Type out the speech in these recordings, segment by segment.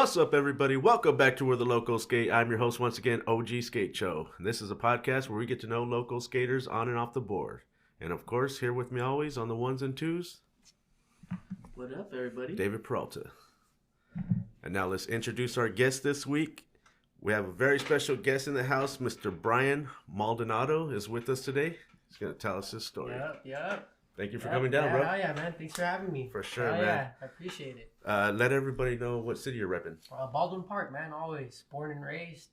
What's up, everybody? Welcome back to Where the Locals Sk8. I'm your host once again, OG Skate Show. And this is a podcast where we get to know local skaters on and off the board. And of course, here with me always on the ones and twos. What up, everybody? David Peralta. And now let's introduce our guest this week. We have a very special guest in the house. Mr. Brian Maldonado is with us today. He's going to tell us his story. Yep. Thank you for coming down, bro. Oh, yeah, man. Thanks for having me. For sure, man. Yeah, I appreciate it. Let everybody know what city you're repping. Baldwin Park, man, always. Born and raised.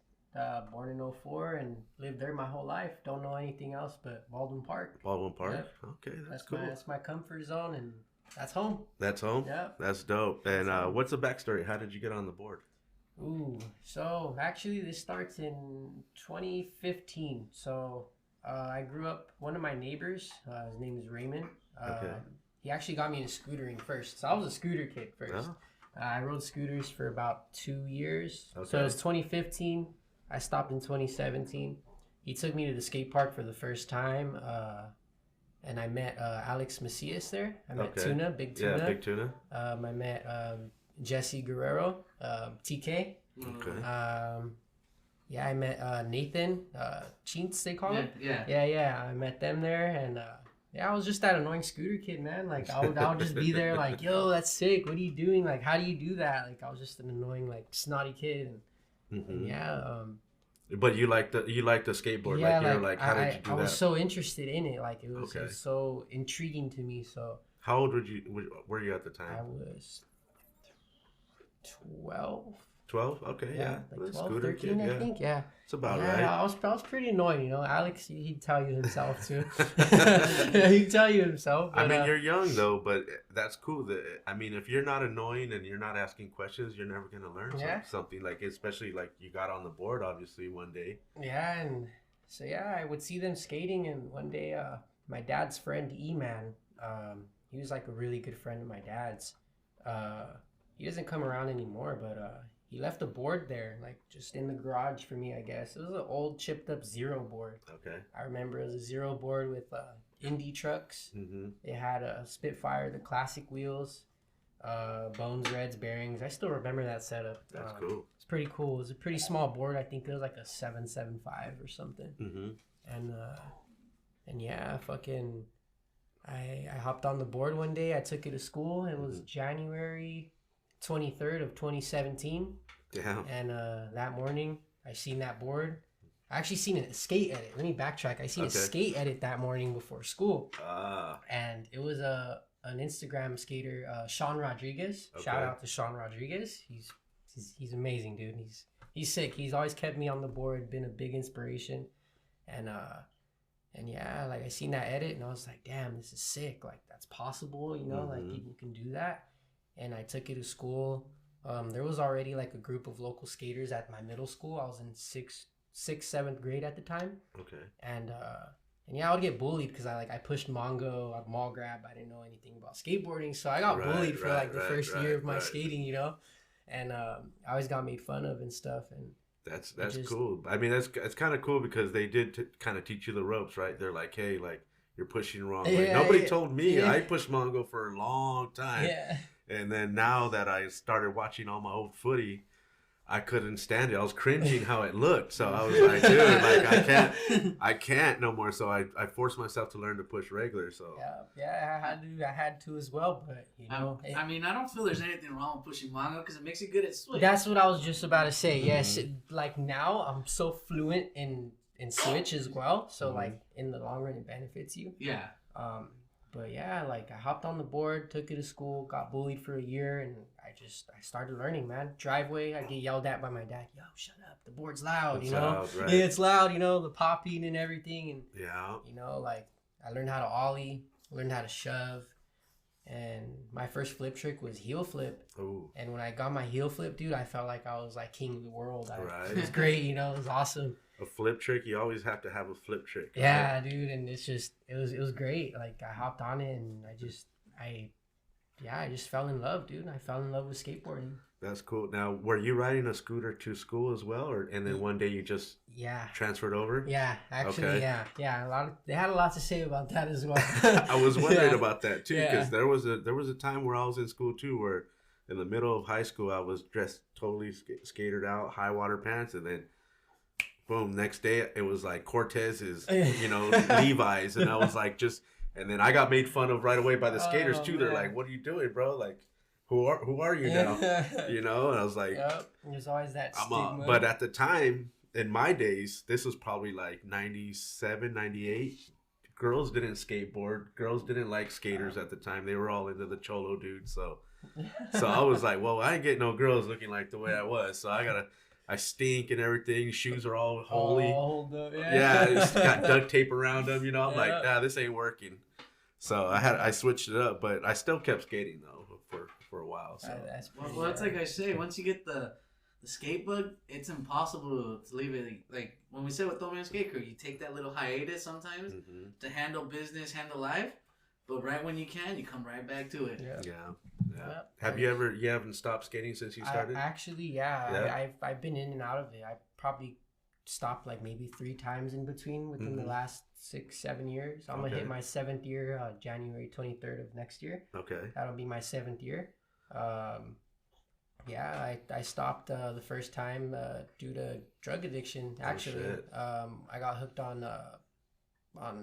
Born in 04 and lived there my whole life. Don't know anything else but Baldwin Park. Baldwin Park? Yep. Okay, that's cool. That's my comfort zone, and that's home. That's home? Yeah. That's dope. And what's the backstory? How did you get on the board? Ooh, so actually this starts in 2015. So I grew up, one of my neighbors, his name is Raymond. Okay. He actually got me into scootering first. So I was a scooter kid first. Oh. I rode scooters for about 2 years. Okay. So it was 2015. I stopped in 2017. He took me to the skate park for the first time. And I met Alex Macias there. I met Tuna, Big Tuna. Yeah, Big Tuna. I met Jesse Guerrero, TK. Okay. I met Nathan, Cheats, they call him. Yeah. I met them there, and I was just that annoying scooter kid, man. Like I would just be there, like, yo, that's sick. What are you doing? Like, how do you do that? Like, I was just an annoying, like, snotty kid, and But you like the skateboard, yeah, you're like, how did you do that? I was so interested in it, like it was so intriguing to me. So how old were you at the time? I was 12. 12? Okay, yeah. Like 12, scooter 13, kid, I think, yeah. It's about yeah, right. I was pretty annoying, you know. Alex, he'd tell you himself, too. He'd tell you himself. But, I mean, you're young, though, but that's cool. I mean, if you're not annoying and you're not asking questions, you're never going to learn something. Like, especially, like, you got on the board, obviously, one day. Yeah, and so, I would see them skating, and one day, my dad's friend, E-Man, he was, like, a really good friend of my dad's. He doesn't come around anymore, but he left a board there, like just in the garage for me, I guess. It was an old chipped up Zero board. Okay. I remember it was a Zero board with Indy trucks. Mm-hmm. It had a Spitfire, the classic wheels, Bones, Reds, bearings. I still remember that setup. That's cool. It's pretty cool. It was a pretty small board. I think it was like a 775 or something. Mm-hmm. And yeah, fucking, I hopped on the board one day. I took it to school. It was January 23rd of 2017. Damn. And that morning I seen that board. I actually seen a skate edit. Let me backtrack. I seen a skate edit that morning before school. And it was an Instagram skater, Sean Rodriguez. Shout out to Sean Rodriguez. He's amazing, dude. He's sick. He's always kept me on the board, been a big inspiration. And yeah, like I seen that edit and I was like, damn, this is sick. Like that's possible, you know, like people can do that. And I took it to school. There was already like a group of local skaters at my middle school. I was in sixth, 7th grade at the time. Okay. And yeah, I would get bullied because I pushed Mongo, I mall grab. I didn't know anything about skateboarding, so I got bullied for like the first year of my skating, you know. And I always got made fun of and stuff. And that's cool. I mean, it's kind of cool because they did kind of teach you the ropes, right? They're like, hey, like you're pushing wrong. Like, nobody told me. I pushed Mongo for a long time. Yeah. And then now that I started watching all my old footy, I couldn't stand it. I was cringing how it looked. So I was like, dude, like I can't no more. So I forced myself to learn to push regular. So yeah, I had to as well. But you know, I mean, I don't feel there's anything wrong with pushing Mongo because it makes you good at switch. That's what I was just about to say. Yes, like now I'm so fluent in switch as well. So like in the long run, it benefits you. Yeah. But yeah, like I hopped on the board, took it to school, got bullied for a year, and I started learning, man. Driveway, I get yelled at by my dad. Yo, shut up, the board's loud, you know? Loud, right? Yeah, it's loud, you know, the popping and everything. And you know, like I learned how to ollie, learned how to shove, and my first flip trick was heel flip. Ooh. And when I got my heel flip, dude, I felt like I was like king of the world. It was great, you know, it was awesome. A flip trick, you always have to have a flip trick. Right? Yeah, dude, and it was great. Like I hopped on it and I just fell in love, dude. I fell in love with skateboarding. That's cool. Now, were you riding a scooter to school as well, and then one day you just transferred over? Yeah, actually, yeah. They had a lot to say about that as well. I was wondering about that too, because there was a time where I was in school too, where in the middle of high school, I was dressed totally skatered out, high water pants, and then boom, next day it was like Cortez's, Levi's, and I was like and then I got made fun of right away by the skaters too. Man. They're like, "What are you doing, bro? Like, who are you now?" And I was like, "Yep." There's always that stigma. But at the time, in my days, this was probably like 97, 98. Girls didn't skateboard. Girls didn't like skaters at the time. They were all into the cholo dudes. So I was like, well, I ain't getting no girls looking like the way I was. So I stink and everything. Shoes are all holy. Yeah, I just got duct tape around them. I'm like, nah, this ain't working. So I switched it up, but I still kept skating though for a while. So well, it's like I say, once you get the skate bug, it's impossible to leave it. Like when we said with Tommy and Skate Crew, you take that little hiatus sometimes to handle business, handle life, but right when you can, you come right back to it. Yeah. Have you haven't stopped skating since you started? I've been in and out of it. I probably stopped like maybe 3 times in between within the last 6-7 years. I'm gonna hit my 7th year January 23rd of next year. Okay, that'll be my 7th year. I stopped the first time due to drug addiction. Actually, I got hooked on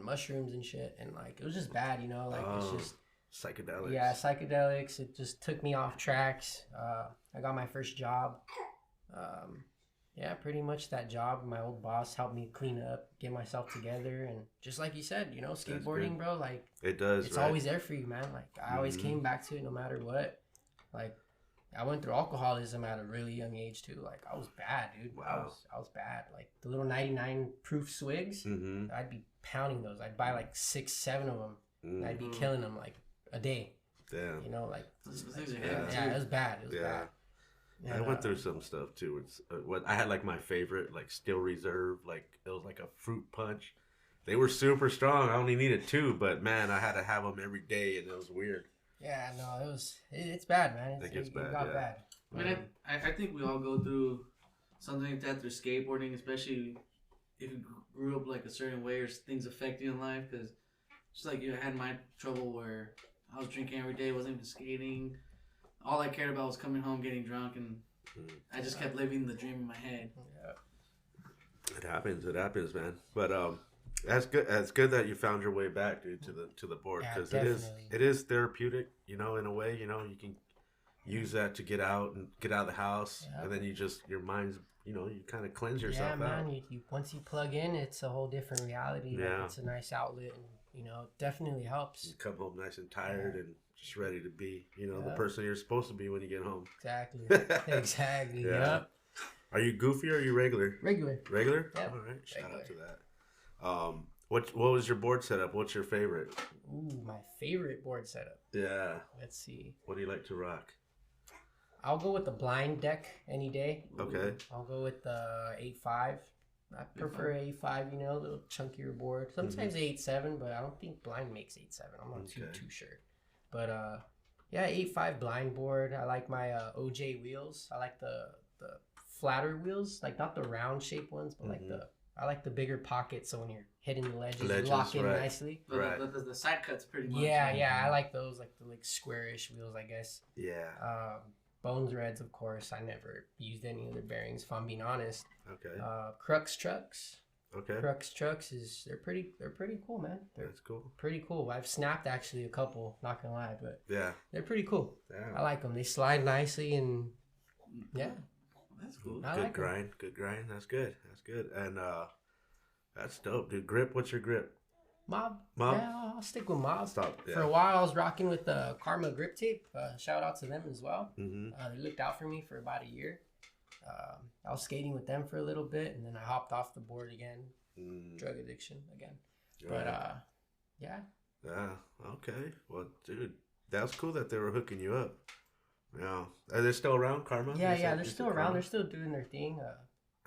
mushrooms and shit, and like it was just bad, it's just psychedelics. Yeah, psychedelics. It just took me off tracks. I got my first job. Pretty much that job. My old boss helped me clean up, get myself together, and just like you said, skateboarding, bro. Like it's always there for you, man. Like I always came back to it, no matter what. Like. I went through alcoholism at a really young age too. Like I was bad, dude. Wow. I was bad. Like the little 99 proof swigs, I'd be pounding those. I'd buy like 6-7 of them. And I'd be killing them like a day. Damn. It was bad. It was bad. And, I went through some stuff too. It's I had like my favorite, like Steel Reserve, like it was like a fruit punch. They were super strong. I only needed 2, but man, I had to have them every day, and it was weird. Yeah, no, it's bad, man. It got bad. I mean, I think we all go through something like that through skateboarding, especially if you grew up like a certain way or things affect you in life. Because just like I had my trouble where I was drinking every day, wasn't even skating. All I cared about was coming home, getting drunk, and I just kept living the dream in my head. Yeah. It happens, man. But that's good. It's good that you found your way back, dude, to the board, because it is therapeutic, in a way. You can use that to get out of the house, and then your mind's, you kind of cleanse yourself out. Yeah, man. You once you plug in, it's a whole different reality. Yeah, it's a nice outlet, and it definitely helps. You come home nice and tired and just ready to be, the person you're supposed to be when you get home. Exactly. Yeah. Yep. Are you goofy or are you regular? Regular. Yep. All right. Shout out to that. What was your board setup? What's your favorite? Ooh, my favorite board setup. Yeah. Let's see. What do you like to rock? I'll go with the blind deck any day. Okay. I'll go with the 8.5. I prefer 8.5, a little chunkier board. Sometimes 8.7, but I don't think blind makes 8.7. I'm not too sure. But 8.5 blind board. I like my OJ wheels. I like the flatter wheels, like not the round shaped ones, but I like the bigger pockets, so when you're hitting the ledges lock in nicely. The side cuts pretty much. Yeah, I like those, like the squarish wheels, I guess. Yeah. Bones Reds, of course. I never used any other bearings, if I'm being honest. Okay. Crux trucks. Okay. Crux trucks they're pretty cool, man. That's cool. Pretty cool. I've snapped actually a couple, not gonna lie, but yeah, they're pretty cool. Yeah. I like them. They slide nicely and yeah. That's cool. Good grind. That's good. And that's dope, dude. Grip. What's your grip? Mob. Yeah, I'll stick with Mob. Yeah. For a while, I was rocking with the Karma grip tape. Shout out to them as well. Mm-hmm. They looked out for me for about a year. I was skating with them for a little bit, and then I hopped off the board again. Drug addiction again. Right. But yeah. Yeah. Okay. Well, dude, that's cool that they were hooking you up. Yeah. Are they still around, Karma? Yeah, they're still around. They're still doing their thing.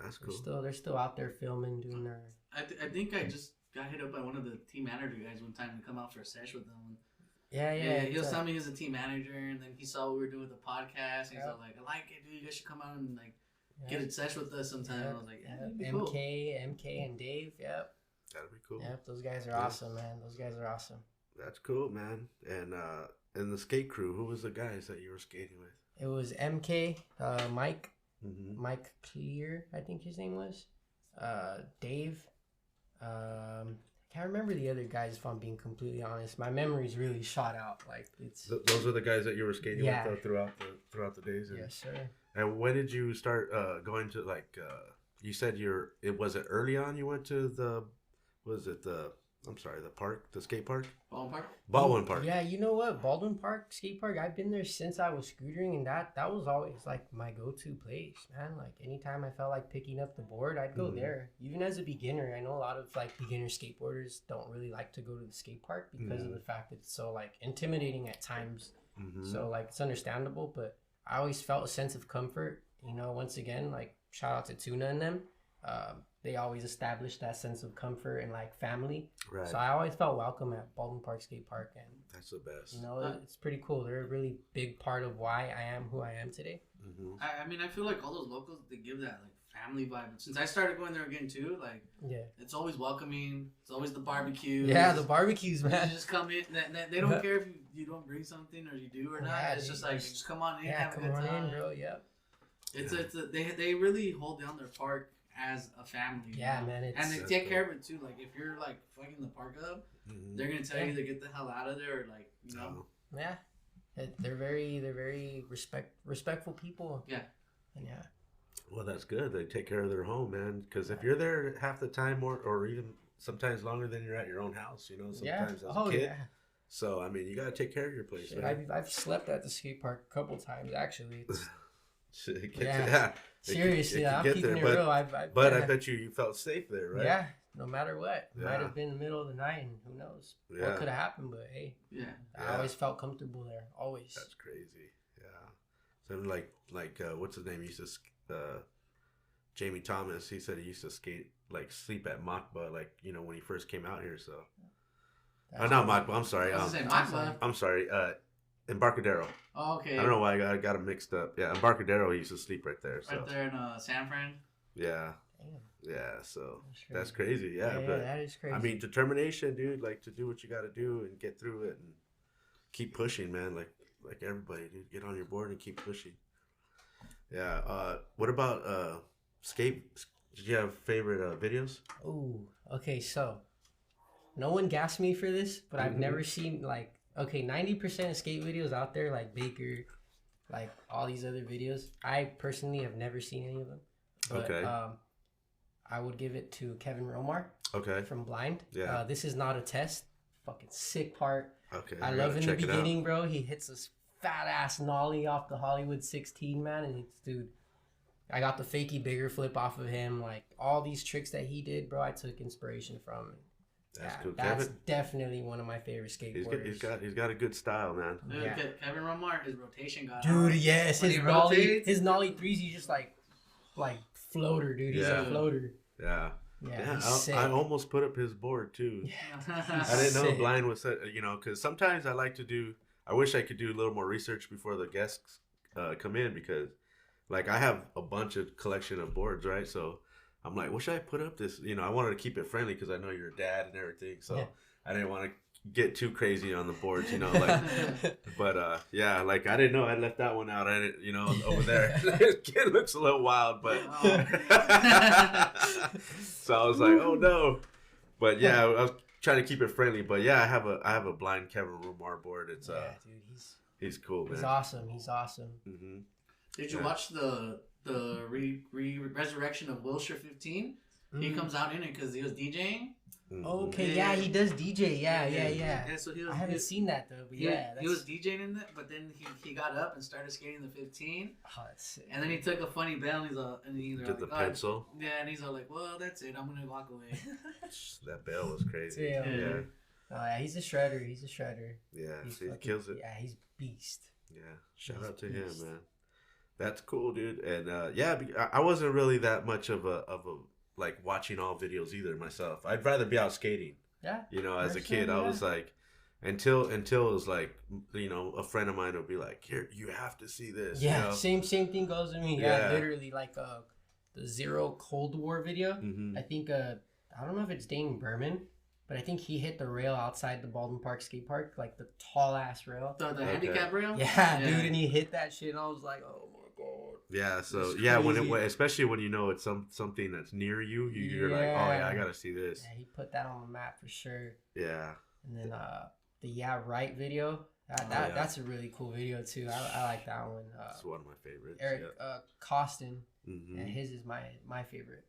That's cool. They're still out there filming, doing their. I think I just got hit up by one of the team manager guys one time to come out for a sesh with them. Yeah. He was telling me he was a team manager, and then he saw what we were doing with the podcast, and he's like, I like it, dude. You guys should come out and get a sesh with us sometime. I was like, MK, cool. MK, and Dave. Yep. That'd be cool. Yep, those guys are awesome, man. Those guys are awesome. That's cool, man. And the skate crew, who was the guys that you were skating with? It was MK, Mike, Mike Clear, I think his name was, Dave. Can't remember the other guys if I'm being completely honest. My memory's really shot out. Like it's those are the guys that you were skating with throughout the days. Yes, sir. And when did you start going to like? You said was it early on? You went to the park, the skate park? Baldwin Park. Yeah, you know what? Baldwin Park, skate park, I've been there since I was scootering, and that was always like my go-to place, man. Like anytime I felt like picking up the board, I'd go there. Even as a beginner, I know a lot of like beginner skateboarders don't really like to go to the skate park because of the fact that it's so like intimidating at times. So like it's understandable, but I always felt a sense of comfort. You know, once again, like shout out to Tuna and them. They always established that sense of comfort and like family. Right. So I always felt welcome at Baldwin Park Skate Park, and that's the best. You know, it's pretty cool. They're a really big part of why I am who I am today. I mean, I feel like all those locals, they give that like family vibe. Since I started going there again too, like it's always welcoming. It's always the barbecue. Yeah, the barbecues, man. You just come in. They don't care if you don't bring something or you do or not. Yeah, it's just like just come on in, have a good time. In, bro. Yeah. They really hold down their park as a family. Yeah, man. And they take care of it too. Like if you're like fucking the park up, they're gonna tell you to get the hell out of there, or like you know. Yeah, they're very respectful people. Yeah, and Well, that's good. They take care of their home, man. Because if you're there half the time, or even sometimes longer than you're at your own house, you know. Sometimes as a kid. Yeah. So I mean, you gotta take care of your place. I've slept at the skate park a couple times actually. Yeah. Seriously, I'm keeping it real. I bet you felt safe there, right? Yeah, no matter what. It might have been the middle of the night, and who knows what could have happened. But hey, I always felt comfortable there. Always. That's crazy. Yeah. So like what's his name? He used to Jamie Thomas. He said he used to sleep at Makba, like you know when he first came out here. So. Not Makba. I'm sorry. I'm sorry. Embarcadero. Oh, okay. I don't know why I got them mixed up. Yeah, Embarcadero, he used to sleep right there. Right there in San Fran? Yeah. Damn. Yeah, so that's crazy. Yeah, but that is crazy. I mean, determination, dude, like to do what you got to do and get through it and keep pushing, man. Like everybody, dude, get on your board and keep pushing. Yeah. What about skate? Did you have favorite videos? Ooh, okay, so no one gassed me for this, but I've never seen like. Okay, 90% of skate videos out there, like Baker, like all these other videos, I personally have never seen any of them. But, I would give it to Kevin Romar. Okay. From Blind. Yeah. This is not a test. Fucking sick part. Okay. I love in the beginning, bro. He hits this fat ass nollie off the Hollywood 16, man, and it's dude. I got the fakie bigger flip off of him. Like all these tricks that he did, bro. I took inspiration from. That's cool. That's definitely one of my favorite skateboarders. He's got a good style, man. Dude, Kevin Romar, his rotation got dude, yes, his nollie threes, he just like floater, dude. He's a floater. Yeah. Yeah, I almost put up his board too. Yeah. I didn't know Blind was set, you know, because sometimes I wish I could do a little more research before the guests come in, because like I have a bunch of collection of boards, right? So I'm like, what should I put up this? You know, I wanted to keep it friendly because I know you're a dad and everything. So I didn't want to get too crazy on the boards, you know, like, but like I didn't know I left that one out. I didn't, you know, over there. Kid looks a little wild, but so I was like, oh no. But yeah, I was trying to keep it friendly. But yeah, I have a Blind Kevin Romar board. It's dude, he's cool, man. He's awesome. Mm-hmm. Did you watch the resurrection of Wilshire 15? He comes out in it because he was DJing. Okay, yeah, he does DJ. Yeah. So I haven't seen that though, but he was DJing in it, but then he got up and started skating the 15. Oh, that's sick. And then he took a funny bell and he did the pencil. Yeah, and he's all like, "Well, that's it. I'm gonna walk away." That bell was crazy. Yeah. Oh yeah, he's a shredder. Yeah, he kills it. Yeah, he's beast. Yeah, shout out to him, man. That's cool, dude. And I wasn't really that much of a like watching all videos either myself. I'd rather be out skating. Yeah. You know, as a kid, I was like, until it was like, you know, a friend of mine would be like, "Here, you have to see this." Yeah, you know? same thing goes to me. Yeah, literally like the Zero Cold War video. Mm-hmm. I think I don't know if it's Dane Berman, but I think he hit the rail outside the Baldwin Park skate park, like the tall ass rail. The handicap rail? Yeah, dude, and he hit that shit, and I was like, oh my god. Yeah, so when especially when you know it's something that's near you, you're like, oh yeah, I gotta see this. Yeah, he put that on the map for sure. Yeah. And then the Yeah Right video. That's a really cool video too. I like that one. It's one of my favorites. Eric Costin. Mm-hmm. And his is my favorite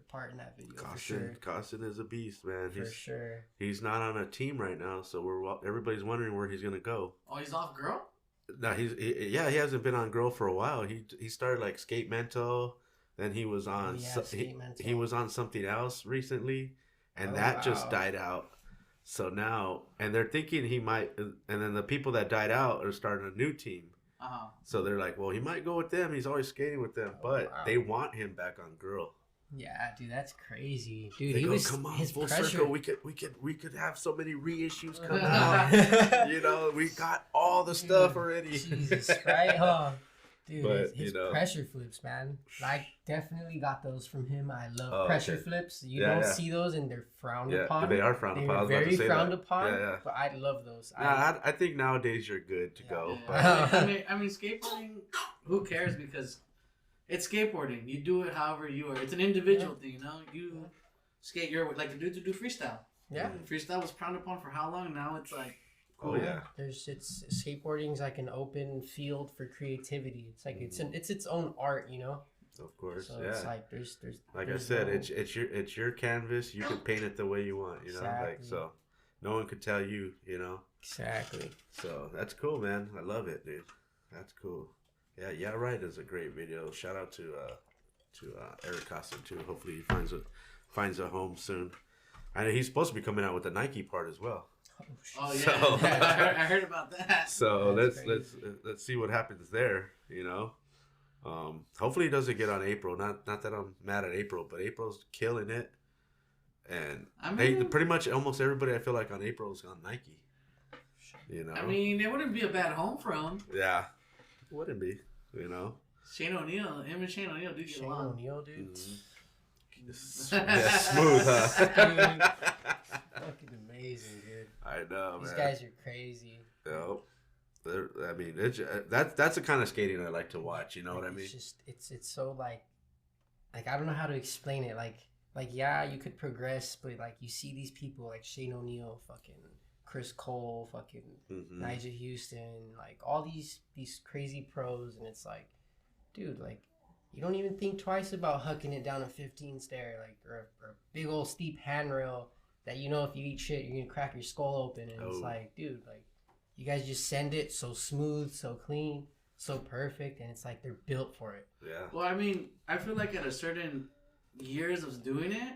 part in that video. Costin, for sure. Costin is a beast, man. For sure. He's not on a team right now, so everybody's wondering where he's gonna go. Oh, he's off Girl? No, he hasn't been on Girl for a while. He started like Skate Mental, then he was on he was on something else recently, and that just died out. So now, and they're thinking he might, and then the people that died out are starting a new team. Uh-huh. So they're like, well, he might go with them. He's always skating with them, but they want him back on Girl. Yeah, dude, that's crazy, dude. They he go, was come on, his full pressure. circle. We could have so many reissues come out. You know, we got all the stuff already. Jesus, right? Huh? Dude, but, his pressure flips, man. I definitely got those from him. I love pressure flips. You don't see those, and they're frowned upon. They are frowned upon. Very frowned upon. Yeah. But I love those. I think nowadays you're good to go. Yeah. I mean, skateboarding. Who cares? Because it's skateboarding. You do it however you are. It's an individual thing, you know. You skate your way, like the dudes who do freestyle. Yeah. Freestyle was frowned upon for how long? Now it's like. Oh yeah. It's skateboarding's like an open field for creativity. It's like it's its own art, you know. Of course, so yeah. It's like there's like I said, it's your canvas. You can paint it the way you want, you know. Exactly. Like so, no one could tell you, you know. Exactly. So that's cool, man. I love it, dude. That's cool. Yeah, right. Is a great video. Shout out to Eric Costin too. Hopefully he finds a home soon. I know he's supposed to be coming out with the Nike part as well. Oh yeah, so, I heard about that. So let's see what happens there. You know, hopefully he doesn't get on April. Not that I'm mad at April, but April's killing it, and pretty much almost everybody I feel like on April is on Nike. You know, I mean, it wouldn't be a bad home for him. Yeah, it wouldn't be. You know, Shane O'Neill, him and Shane O'Neill do get along. Shane O'Neill, dude. Yeah, smooth, huh? Fucking amazing, dude. I know, These man. guys are crazy. Yep. I mean, that's the kind of skating I like to watch. You know what I mean? It's just it's so like I don't know how to explain it. Like yeah, you could progress, but like you see these people like Shane O'Neill, fucking Chris Cole, fucking Nigel Houston, like all these crazy pros, and it's like, dude, like you don't even think twice about hucking it down a 15 stair, like or a big old steep handrail that you know if you eat shit you're gonna crack your skull open, and it's like, dude, like you guys just send it so smooth, so clean, so perfect, and it's like they're built for it. Yeah. Well, I mean, I feel like at a certain years of doing it,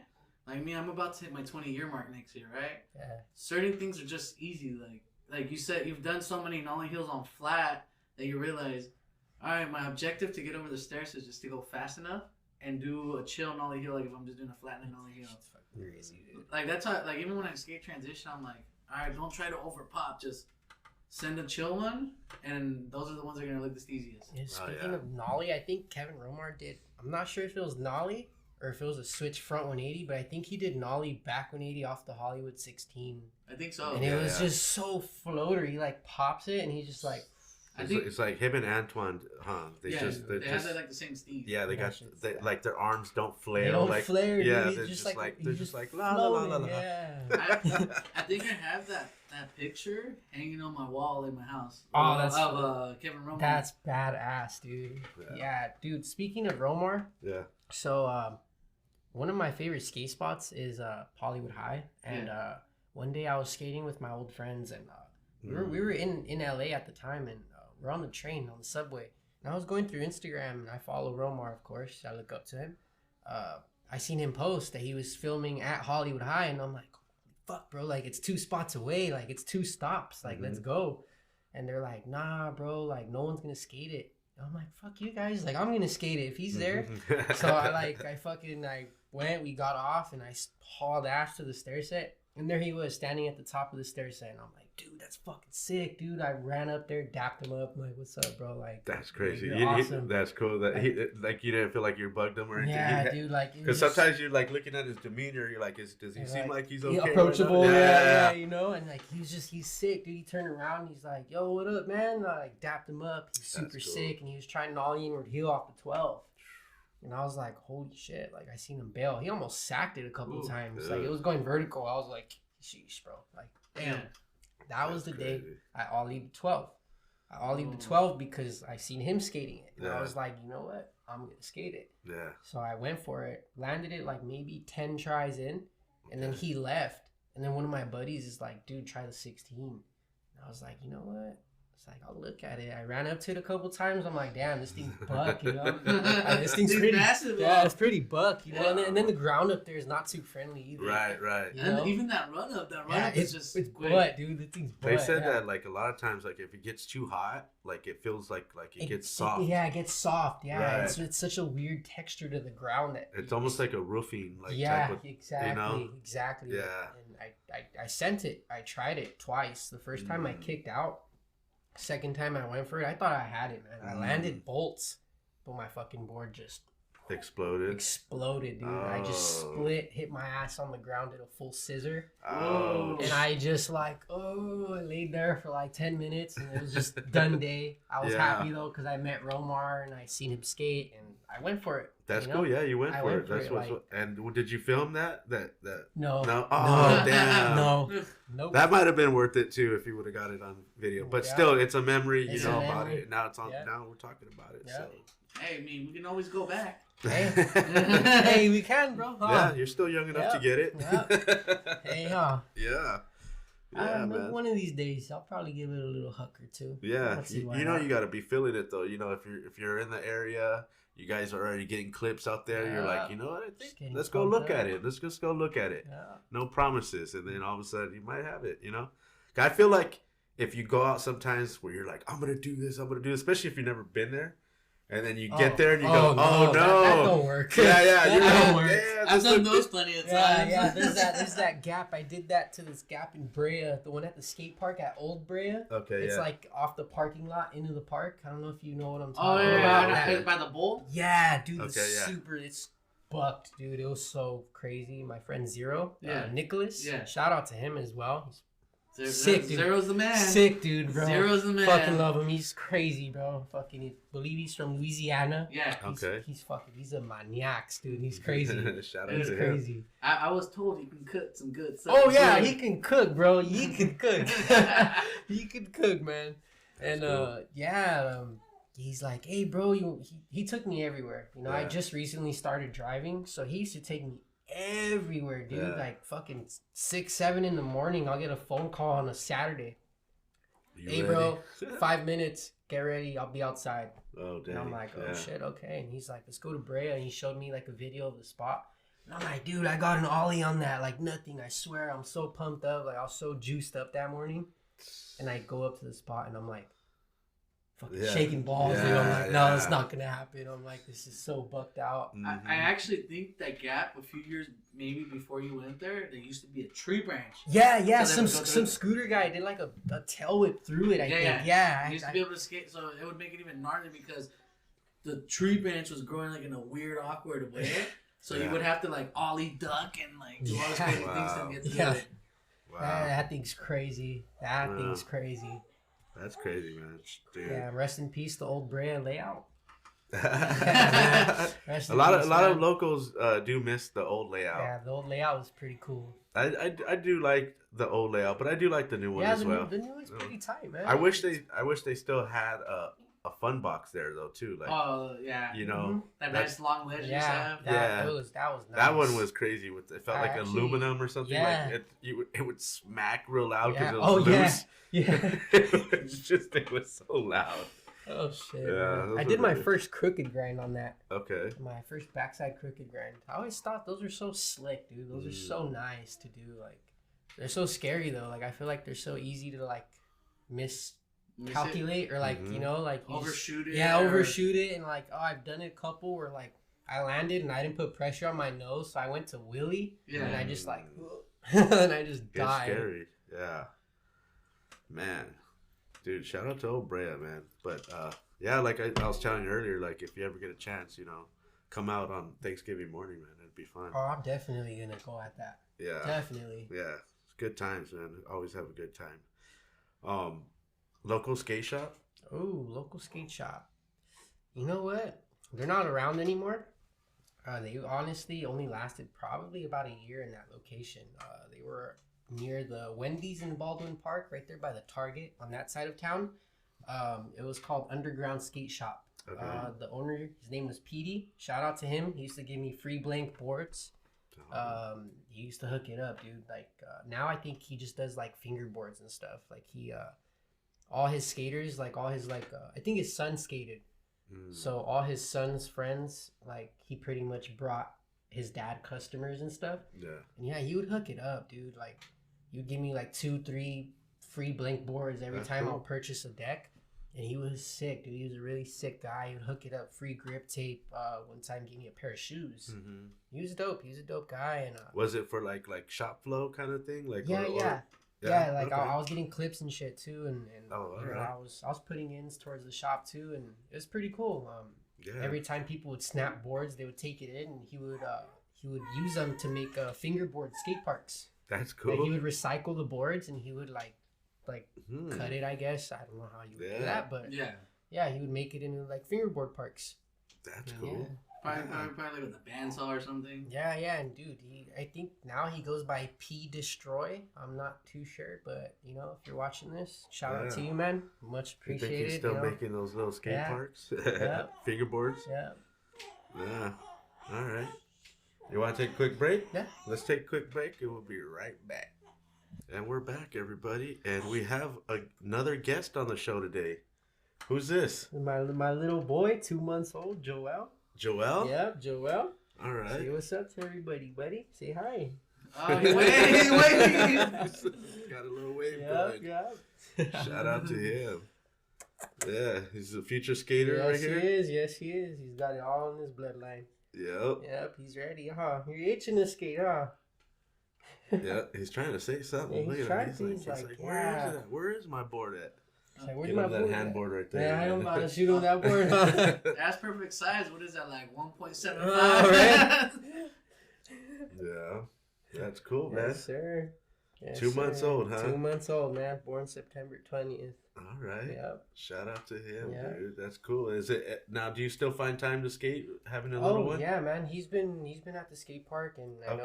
like me, I'm about to hit my 20-year mark next year, right? Yeah. Certain things are just easy, like you said, you've done so many nollie hills on flat that you realize, all right, my objective to get over the stairs is just to go fast enough and do a chill nollie hill, like if I'm just doing a flat nollie hill. It's fucking crazy, dude. Like that's how, like even when I skate transition, I'm like, all right, don't try to over pop, just send a chill one, and those are the ones that are gonna look the easiest. Yeah, speaking of nollie, I think Kevin Romar did. I'm not sure if it was nollie or if it was a switch front 180, but I think he did nollie back 180 off the Hollywood 16. I think so. And it was just so floater. He like pops it, and he just like. It's like him and Antoine, huh? They have like the same steez. Yeah, they got like their arms don't flare. They don't like, flare. Yeah, dude. they're just like la la la la la. Yeah. I think I have that picture hanging on my wall in my house. Oh, that's of Kevin Romar. That's badass, dude. Yeah, dude. Speaking of Romar, so one of my favorite skate spots is Hollywood High, and one day I was skating with my old friends, and we were in LA at the time, and we're on the train on the subway, and I was going through Instagram, and I follow Romar, of course. I look up to him. I seen him post that he was filming at Hollywood High, and I'm like, fuck, bro, like it's 2 spots away, like it's 2 stops, like let's go. And they're like, nah, bro, like no one's gonna skate it. And I'm like, fuck you guys, like I'm gonna skate it if he's there. So I we got off, and I hauled ass to the stair set. And there he was standing at the top of the stair set. And I'm like, dude, that's fucking sick, dude. I ran up there, dapped him up. I'm like, what's up, bro? Like, that's crazy. You're awesome. That's cool. That you didn't feel like you bugged him or anything. Yeah, dude. Like, because sometimes you're like looking at his demeanor. You're like, does he seem like he's okay? Approachable. Right yeah, you know. And like, he's sick, dude. He turned around. And he's like, yo, what up, man? And I like dapped him up. He's super sick, and he was trying to nollie inward heel off the 12. And I was like, holy shit! Like, I seen him bail. He almost sacked it a couple of times. Like, it was going vertical. I was like, sheesh, bro. Like, damn. That was the day I ollied the 12. I ollied the 12 because I seen him skating it. And I was like, you know what? I'm going to skate it. Yeah. So I went for it. Landed it like maybe 10 tries in. And then he left. And then one of my buddies is like, dude, try the 16. And I was like, you know what? It's like, I'll look at it. I ran up to it a couple times. I'm like, damn, this thing's buck, you know? This thing's pretty massive. Yeah, it's pretty buck, you know? And then the ground up there is not too friendly either. Right. You know? And even that run up is just it's butt, dude. The thing's butt. They said that, like, a lot of times, like, if it gets too hot, like, it feels like it gets soft. Yeah, it gets soft. Yeah, it's such a weird texture to the ground that it's almost like a roofing, like, type of, exactly, you know? Exactly. Yeah. And I sent it. I tried it twice. The first time I kicked out. Second time I went for it, I thought I had it, man. I landed bolts, but my fucking board just exploded, dude. I just split, hit my ass on the ground, did a full scissor. Oh. And I just I laid there for like 10 minutes, and it was just done day. I was happy though, because I met Romar and I seen him skate, and I went for it. That's cool. Yeah, you went for it. That's what. And did you film that? No. Oh, damn. No. Nope. That might have been worth it too if you would have got it on video. But still, it's a memory. You know about it. Now it's on. Now we're talking about it. So. Hey, I mean, we can always go back. Hey, we can, bro. Yeah, you're still young enough to get it. Hey, Yeah. Yeah, man. One of these days, I'll probably give it a little huck or two. Yeah, you know you got to be feeling it though. You know, if you're in the area, you guys are already getting clips out there. You're like, you know what? I think let's go look at it. Let's just go look at it. Yeah. No promises, and then all of a sudden you might have it. You know, I feel like if you go out sometimes where you're like, I'm gonna do this, especially if you've never been there. And then you get there and you go, no. That don't work. Yeah, that don't work. Yeah, I've done those plenty of times. Yeah, there's that gap. I did that to this gap in Brea, the one at the skate park at Old Brea. Okay, It's like off the parking lot into the park. I don't know if you know what I'm talking about. Oh, yeah, by the bowl? Yeah, dude, it's bucked, dude. It was so crazy. My friend Zero, Nicholas, shout out to him as well. Sick, dude. Zero's the man. Sick, dude, bro. Zero's the man. Fucking love him. He's crazy, bro. Fucking believe he's from Louisiana. Yeah. He's a maniac, dude. He's crazy. Shout out to crazy. Him. I was told he can cook some good stuff. Oh yeah, he can cook, bro. He can cook. He can cook, man. And he's like, hey, bro, he took me everywhere. You know, I just recently started driving, so he used to take me everywhere, dude. Like fucking 6, 7 in the morning, I'll get a phone call on a Saturday. Hey, bro, 5 minutes, get ready, I'll be outside. Oh, damn. And I'm like, oh shit, okay. And he's like, let's go to Brea. And he showed me like a video of the spot. And I'm like, dude, I got an ollie on that, like nothing. I swear, I'm so pumped up. Like I was so juiced up that morning. And I go up to the spot and I'm like, fucking shaking balls, dude. I'm like, no, it's not gonna happen. I'm like, this is so bucked out. I actually think that gap a few years maybe before you went there used to be a tree branch. Yeah, so some scooter guy did like a tail whip through it. I think. He used to be able to skate, so it would make it even gnarly because the tree branch was growing like in a weird, awkward way. So you would have to like ollie duck and like do all these crazy things to get through it. Wow. That thing's crazy. Thing's crazy. That's crazy, man. Dude. Yeah, rest in peace, the old Brea layout. A lot of locals do miss the old layout. Yeah, the old layout was pretty cool. I do like the old layout, but I do like the new one as well. The new one's pretty tight, man. I wish they still had a fun box there though too. Like, oh yeah, you know, that nice long ledge. That was nice. That one was crazy. It felt like aluminum or something. Yeah. Like it would smack real loud because it was loose. Yeah. It was so loud. Oh shit! Yeah, I did my first crooked grind on that. Okay. My first backside crooked grind. I always thought those are so slick, dude. Those are so nice to do. Like, they're so scary though. Like, I feel like they're so easy to like miscalculate or like you know like overshoot it. Yeah, overshoot it and like I've done it a couple where like I landed and I didn't put pressure on my nose, so I went to wheelie. Yeah. And I just like, and I just died. It's scary. Yeah. Man, dude, shout out to old Brea, man. But yeah, like I was telling you earlier, like if you ever get a chance, you know, come out on Thanksgiving morning, man. It'd be fun. Oh, I'm definitely gonna go at that. Yeah. Definitely. Yeah. It's good times, man. Always have a good time. Local skate shop? Oh, local skate shop. You know what? They're not around anymore. They honestly only lasted probably about a year in that location. They were near the Wendy's in Baldwin Park, right there by the Target on that side of town. It was called Underground Skate Shop. Okay. The owner, his name was Petey. Shout out to him. He used to give me free blank boards. He used to hook it up, dude. Like now I think he just does like fingerboards and stuff. Like he all his skaters, like all his like I think his son skated. So all his son's friends, like he pretty much brought his dad customers and stuff. Yeah. And yeah, he would hook it up, dude. Like you'd give me like 2-3 free blank boards every time I'll purchase a deck. And he was sick, dude. He was a really sick guy. He would hook it up, free grip tape. One time gave me a pair of shoes. Mm-hmm. He was dope. He was a dope guy. And was it for like shop flow kind of thing? Like yeah. Like okay. I was getting clips and shit too, and right. I was putting ins towards the shop too, and it was pretty cool. Every time people would snap boards, they would take it in, and he would use them to make fingerboard skate parks. That's cool. Like, he would recycle the boards, and he would like cut it. I guess I don't know how you would do that, but yeah, he would make it into like fingerboard parks. That's cool. Yeah. Probably with a bandsaw or something. Yeah, and dude, I think now he goes by P Destroy. I'm not too sure, but you know, if you're watching this, shout out to you, man. Much appreciated. You think he's still making those little skate parks? Fingerboards? Yeah. All right. You want to take a quick break? Yeah. Let's take a quick break and we'll be right back. And we're back, everybody. And we have another guest on the show today. Who's this? My little boy, 2 months old, Joel. Joel? Yeah, Joel. All right. Say what's up to everybody, buddy. Say hi. Wait. Got a little wave going. Yeah. Shout out to him. Yeah, he's a future skater right here. Yes, he is. He's got it all in his bloodline. Yep, he's ready, huh? You're itching to skate, huh? Yeah, he's trying to say something. Yeah, he's like, where is my board at? Like, where's my board? That handboard right there. Yeah, I don't know how to shoot on that board. That's perfect size. What is that, like 1.75? Right? Yeah, that's cool, man. Yes, sir. 2 months old, huh? 2 months old, man. Born September 20th. All right. Yep. Shout out to him, dude. That's cool. Is it now? Do you still find time to skate, having a little one? Oh yeah, man. He's been at the skate park, and I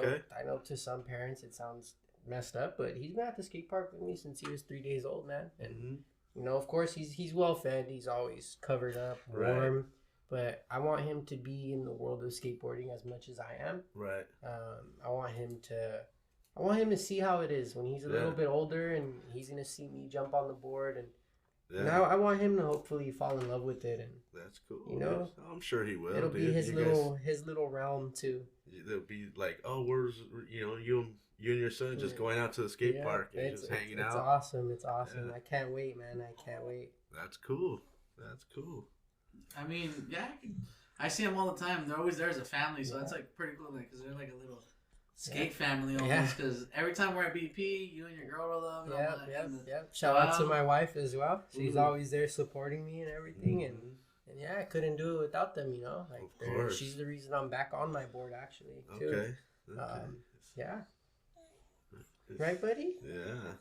know to some parents it sounds messed up, but he's been at the skate park with me since he was 3 days old, man. And you know, of course, he's well fed. He's always covered up, warm. Right. But I want him to be in the world of skateboarding as much as I am. Right. I want him to see how it is when he's a little bit older, and he's gonna see me jump on the board, and now I want him to hopefully fall in love with it. And that's cool. You know, I'm sure he will. It'll be his little realm too. It'll be like, oh, where's you and your son just going out to the skate park and just hanging out. It's awesome. I can't wait, man. I can't wait. That's cool. I mean, I see them all the time. They're always there as a family, so that's like pretty cool, because they're like a little skate family almost. Because every time we're at BP, you and your girl roll up. Yep. Shout out to my wife as well. She's always there supporting me and everything, and I couldn't do it without them. You know, like she's the reason I'm back on my board actually. Too. Okay. Yeah. Right, buddy? Yeah.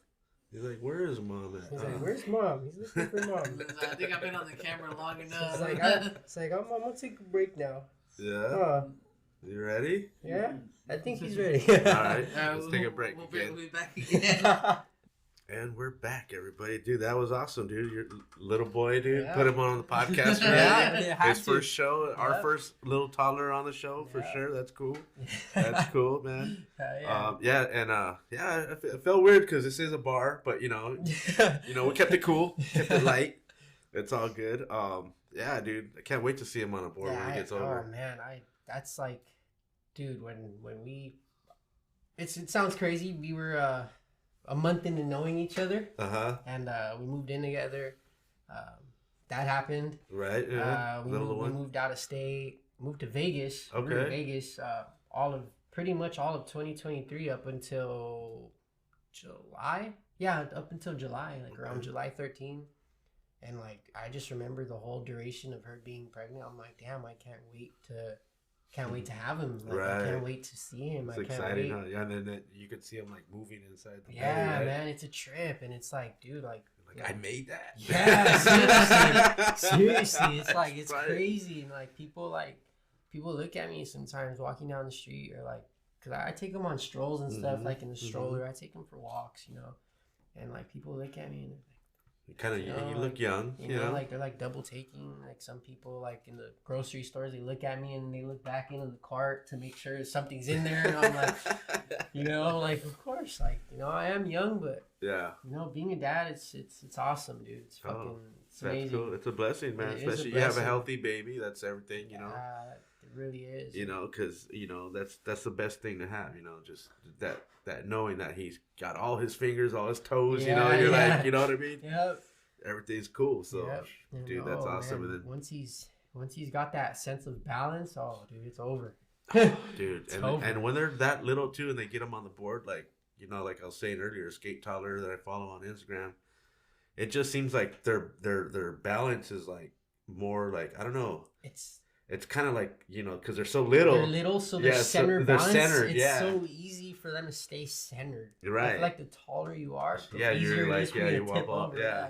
He's like, where is mom at? He's like, where's mom? He's looking for mom. I think I've been on the camera long enough. It's like, I'm gonna take a break now. Yeah. You ready? Yeah. I think he's ready. All right. Let's take a break again. We'll be back again. And we're back, everybody. Dude, that was awesome, dude. Your little boy, dude. Put him on the podcast. His first show. Our first little toddler on the show, for sure. That's cool. That's cool, man. It felt weird because this is a bar, but, we kept it cool. Kept it light. It's all good. Yeah, dude. I can't wait to see him on a board when he gets over. Oh, man. That's like, dude, when we... It sounds crazy. We were... a month into knowing each other, and we moved in together. That happened. Right. Yeah. We moved out of state. moved to Vegas. Okay. We were in Vegas pretty much all of 2023 up until July. Yeah, up until July, like around July 13. And like I just remember the whole duration of her being pregnant. I'm like, damn, I can't wait to have him. Like, I can't wait to see him. It's exciting, huh? Yeah, and then you could see him like moving inside the belly, right? Man, it's a trip, and it's like, dude, like I made that. Yeah, seriously, it's like it's crazy, and like people look at me sometimes walking down the street, or like, cause I take them on strolls and stuff, like in the stroller. I take them for walks, and like people look at me and they're like, kind of, you look young, you know, like they're like double taking. Like some people, like in the grocery stores, they look at me and they look back into the cart to make sure something's in there. And I'm like, like of course, like I am young, but being a dad, it's awesome, dude. It's fucking it's amazing. Cool. It's a blessing, man. Especially you have a healthy baby. That's everything, It really is. Because that's the best thing to have. Just that knowing that he's got all his fingers, all his toes. You're like, you know what I mean? Yep. Everything's cool. So, dude, that's awesome. Man. And then once he's got that sense of balance, dude, it's over. Dude, and when they're that little too, and they get them on the board, like like I was saying earlier, Skate Toddler that I follow on Instagram, it just seems like their balance is like more like, I don't know. It's kind of like, because they're so little. They're little, so they're centered. They're centered. It's so easy for them to stay centered. You're right. I feel like the taller you are, the you're like, you wobble over. Yeah.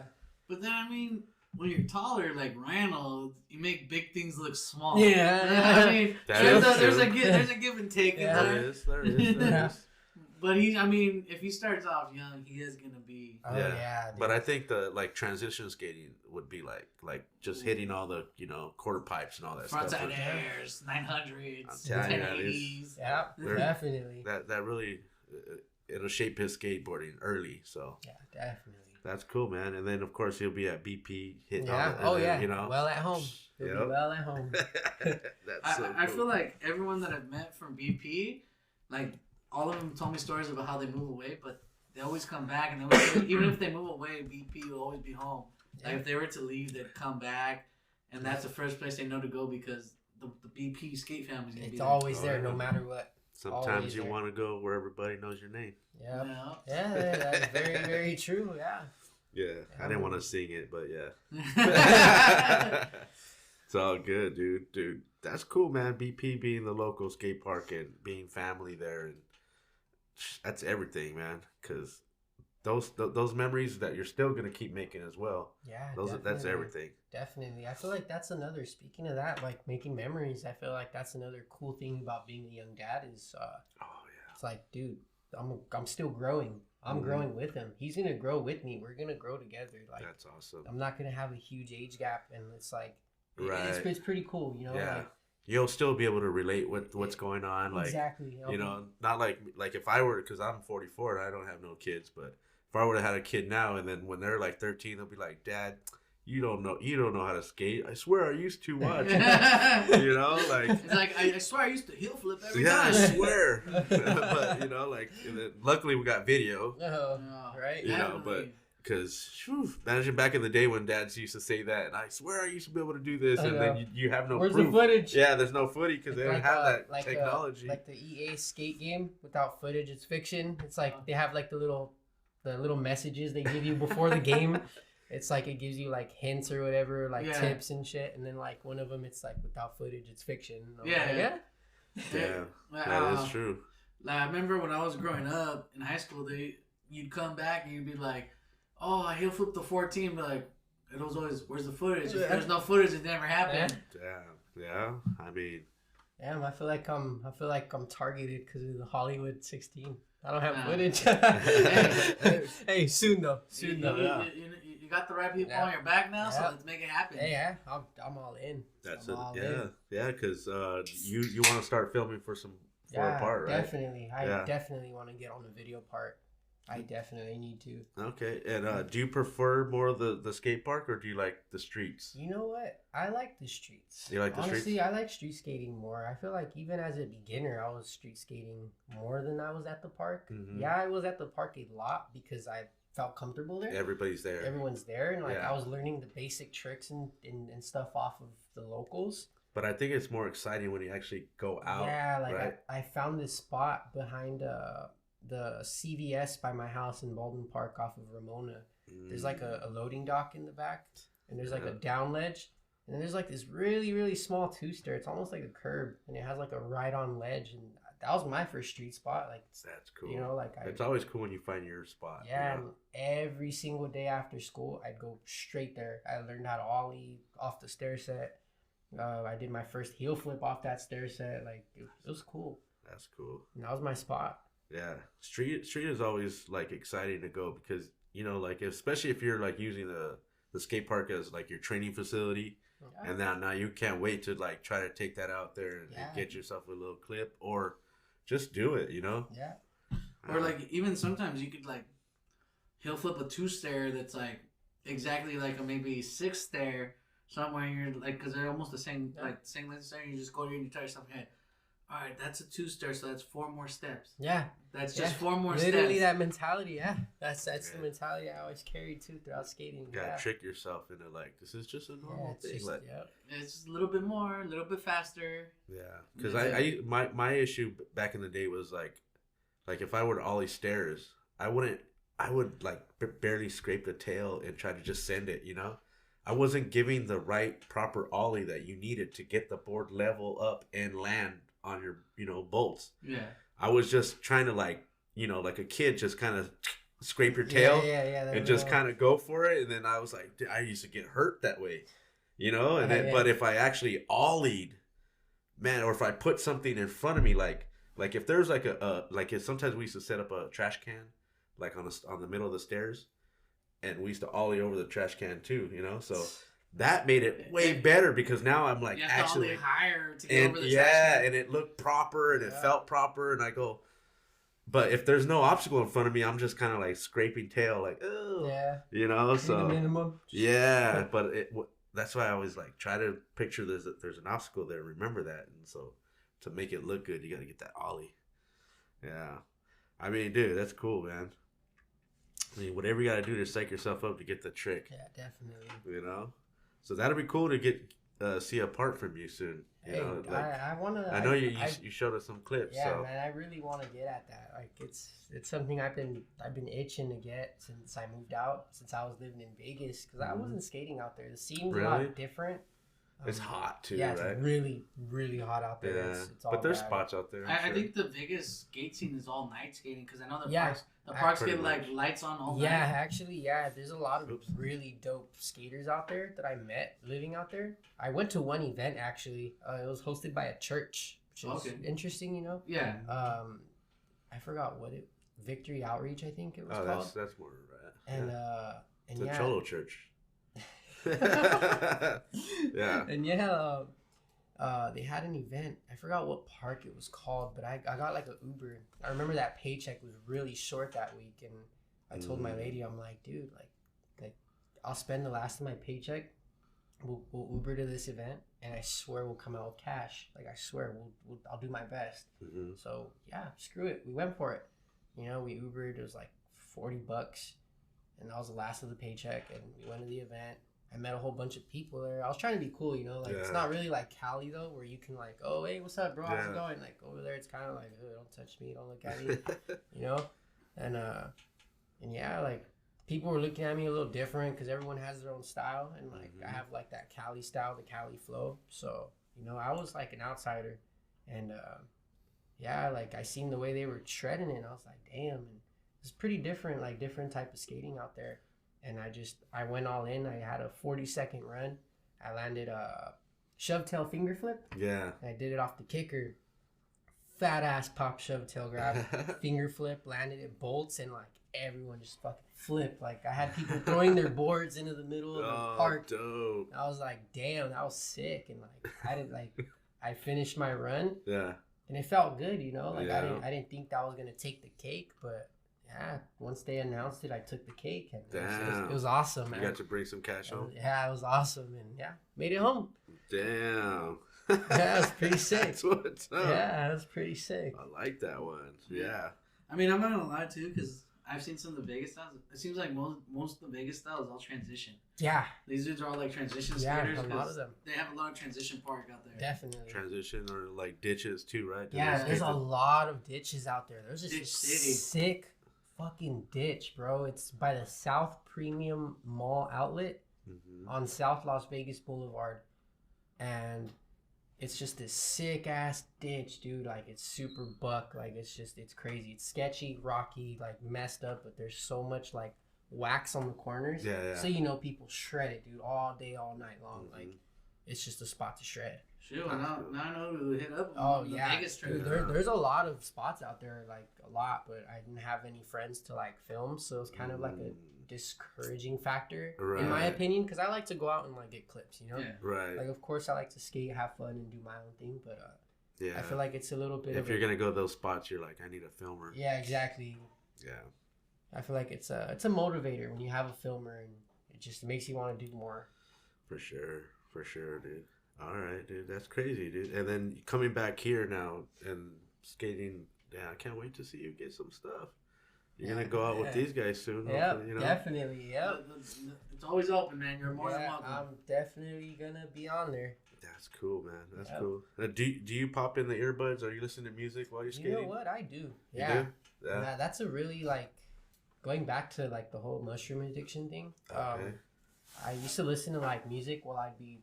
But then, I mean, when you're taller, like Randall, you make big things look small. Yeah. I mean, there's a give and take in there. There is. But if he starts off young, he is gonna be. Oh yeah. But I think the transition skating would be like just hitting all the quarter pipes and all that stuff. Frontside airs, 900s, 1080s. Yeah, definitely. That really it'll shape his skateboarding early. So yeah, definitely. That's cool, man. And then of course he'll be at BP hitting. Yeah. Well at home. He'll be well at home. That's so cool. I feel like everyone that I've met from BP, like. All of them told me stories about how they move away, but they always come back, and even if they move away, BP will always be home. Yeah. Like if they were to leave, they'd come back, and that's the first place they know to go because the BP skate family's gonna be there. It's always there, no matter what. Sometimes you want to go where everybody knows your name. Yeah, that's very, very true. Yeah. Yeah, I didn't want to sing it, but yeah. It's all good, dude. That's cool, man. BP being the local skate park and being family there, and that's everything, man. Because those memories that you're still gonna keep making as well. Yeah, that's everything. Definitely, I feel like that's another. Speaking of that, like making memories, I feel like that's another cool thing about being a young dad is. It's like, dude, I'm still growing. I'm growing with him. He's gonna grow with me. We're gonna grow together. Like that's awesome. I'm not gonna have a huge age gap, and it's like. Right. It's pretty cool, Yeah. Like, you'll still be able to relate with what's going on. Like, exactly. Not like if I were, because I'm 44 and I don't have no kids, but if I were to have a kid now, and then when they're like 13, they'll be like, Dad, you don't know how to skate. I swear I used to watch. Like it's like I swear I used to heel flip every time. Yeah, I swear. But luckily we got video. Right. But. Because, imagine back in the day when dads used to say that, and I swear I used to be able to do this, and then you have no proof. Where's the footage? Yeah, there's no footage because they don't have that technology. Like the EA skate game, without footage, it's fiction. It's like they have like the little messages they give you before the game. It's like it gives you like hints or whatever, like tips and shit, and then like one of them, it's like without footage, it's fiction. Yeah, that is true. Like, I remember when I was growing up in high school, you'd come back and you'd be like, oh, I heel flipped the 14, but like it was always, where's the footage? If there's no footage, it never happened. Yeah. I mean, damn, I feel like I'm targeted because of the Hollywood 16. I don't have footage. Hey, soon though. You got the right people on your back now, so let's make it happen. Hey, I'm all in. That's it. Yeah, because you want to start filming for a part, right? Definitely. I definitely want to get on the video part. I definitely need to. Okay, and do you prefer more the skate park, or do you like the streets? You know what? I like the streets. You like the streets? Honestly, I like street skating more. I feel like even as a beginner, I was street skating more than I was at the park. Mm-hmm. Yeah, I was at the park a lot because I felt comfortable there. Everybody's there. Everyone's there, and I was learning the basic tricks and stuff off of the locals. But I think it's more exciting when you actually go out. Yeah, like right? I found this spot behind the CVS by my house in Baldwin Park off of Ramona. There's like a loading dock in the back, and there's like a down ledge, and then there's like this really, really small two-stair. It's almost like a curb, and it has like a ride-on ledge, and that was my first street spot. Like, that's cool. You know, like it's always cool when you find your spot. Yeah, you know? and every single day after school, I'd go straight there. I learned how to ollie off the stair set. I did my first heel flip off that stair set. Like it was cool. That's cool. And that was my spot. Yeah, street is always like exciting to go because you know, like especially if you're like using the skate park as like your training facility, and now you can't wait to like try to take that out there and get yourself a little clip or just do it. You know. Yeah. Or like even sometimes you could like heel flip a two stair that's like exactly like a maybe 6 stair. Somewhere you're like, because they're almost the same, like same length stair. You just go here and you tell yourself, hey, all right, that's a 2 stair, so that's 4 more steps. Yeah, that's just 4 more steps. Literally that mentality. Yeah, that's the mentality I always carried too throughout skating. You gotta trick yourself into like this is just a normal thing. Just, it's just a little bit more, a little bit faster. Yeah, because my issue back in the day was like if I were to ollie stairs, I would like barely scrape the tail and try to just send it, you know. I wasn't giving the right proper ollie that you needed to get the board level up and land on your, you know, bolts. Yeah. I was just trying to like, you know, like a kid just kind of scrape your tail and just kind of go for it. And then I was like, I used to get hurt that way, you know? And then, but if I actually ollied, man, or if I put something in front of me, like if there's like if sometimes we used to set up a trash can, like on the middle of the stairs. And we used to ollie over the trash can too, you know. So that made it way better because now I'm like actually higher to get over the trash can. And it looked proper and it felt proper. And I go, but if there's no obstacle in front of me, I'm just kind of like scraping tail, like oh, you know. So minimum. Yeah, but that's why I always like try to picture there's an obstacle there. Remember that, and so to make it look good, you got to get that ollie. Yeah, I mean, dude, that's cool, man. I mean, whatever you got to do to psych yourself up to get the trick. Yeah, definitely. You know? So that'll be cool to get see a part from you soon. You know, like, I want to... I know you showed us some clips. Yeah, so. Man, I really want to get at that. Like, it's something I've been itching to get since I moved out, since I was living in Vegas. Because I wasn't skating out there. The scene's a lot different. It's hot too, right? It's really, really hot out there. Yeah. It's all but there's bad. spots out there. I think the Vegas skate scene is all night skating because I know the parks get like lights on all night. Yeah, actually, there's a lot of really dope skaters out there that I met living out there. I went to one event actually. It was hosted by a church, which is interesting, you know. Yeah. I forgot what Victory Outreach, I think it was called. That's more right. And the Cholo Church. Yeah. And they had an event. I forgot what park it was called, but I got like an Uber. I remember that paycheck was really short that week, and I told my lady, I'm like, dude, like I'll spend the last of my paycheck. We'll Uber to this event, and I swear we'll come out with cash. Like I swear, I'll do my best. Mm-hmm. So yeah, screw it. We went for it. You know, we Ubered. It was like $40, and that was the last of the paycheck. And we went to the event. I met a whole bunch of people there. I was trying to be cool, you know. Like it's not really like Cali though, where you can like, oh hey, what's up, bro? How's it going? Like over there, it's kind of like, oh, don't touch me, don't look at me, you know. And yeah, like people were looking at me a little different because everyone has their own style, and like I have like that Cali style, the Cali flow. So you know, I was like an outsider, and yeah, like I seen the way they were shredding it, and I was like, damn, and it's pretty different, like different type of skating out there. And I went all in. I had a 40-second run. I landed a shove tail finger flip. Yeah. And I did it off the kicker. Fat ass pop shove tail grab, finger flip, landed it bolts, and like everyone just fucking flipped. Like I had people throwing their boards into the middle of the park. Dope. I was like, damn, that was sick. And like I finished my run. Yeah. And it felt good, you know. Like I didn't think that was gonna take the cake, but. Yeah, once they announced it, I took the cake, and it was awesome, man. You got to bring some cash home? Yeah, it was awesome, and yeah, made it home. Damn. Yeah, it was pretty sick. That's what's up. Yeah, it was pretty sick. I like that one. Yeah. I mean, I'm not going to lie, too, because I've seen some of the Vegas styles. It seems like most of the Vegas style is all transition. Yeah. These dudes are all like transition skaters. Yeah, a lot of them. They have a lot of transition park out there. Definitely. Transition or like ditches too, right? Yeah, there's a lot of ditches out there. There's just a sick fucking ditch, bro. It's by the South Premium Mall outlet on South Las Vegas Boulevard. And it's just this sick ass ditch, dude. Like, it's super buck. Like, it's crazy. It's sketchy, rocky, like messed up, but there's so much like wax on the corners. Yeah. So people shred it, dude, all day, all night long. Like, it's just a spot to shred. Sure, now I know who to hit up. The Vegas trip. Dude, there's a lot of spots out there, like a lot, but I didn't have any friends to like film, so it's kind of like a discouraging factor in my opinion, because I like to go out and like get clips, right, like of course I like to skate, have fun, and do my own thing, but I feel like it's a little bit if you're gonna go to those spots, you're like, I need a filmer. Yeah, exactly. I feel like it's a motivator when you have a filmer, and it just makes you want to do more. For sure, dude. All right, dude, that's crazy, dude. And then coming back here now and skating, I can't wait to see you get some stuff. You're going to go out with these guys soon. Yeah, definitely. Yep. It's always open, man. You're more than welcome. I'm definitely going to be on there. That's cool, man. That's cool. Do you pop in the earbuds? Are you listening to music while you're skating? You know what? I do. Yeah. You do? Yeah. That's a really, like, going back to, like, the whole mushroom addiction thing. Okay. I used to listen to, like, music while I'd be,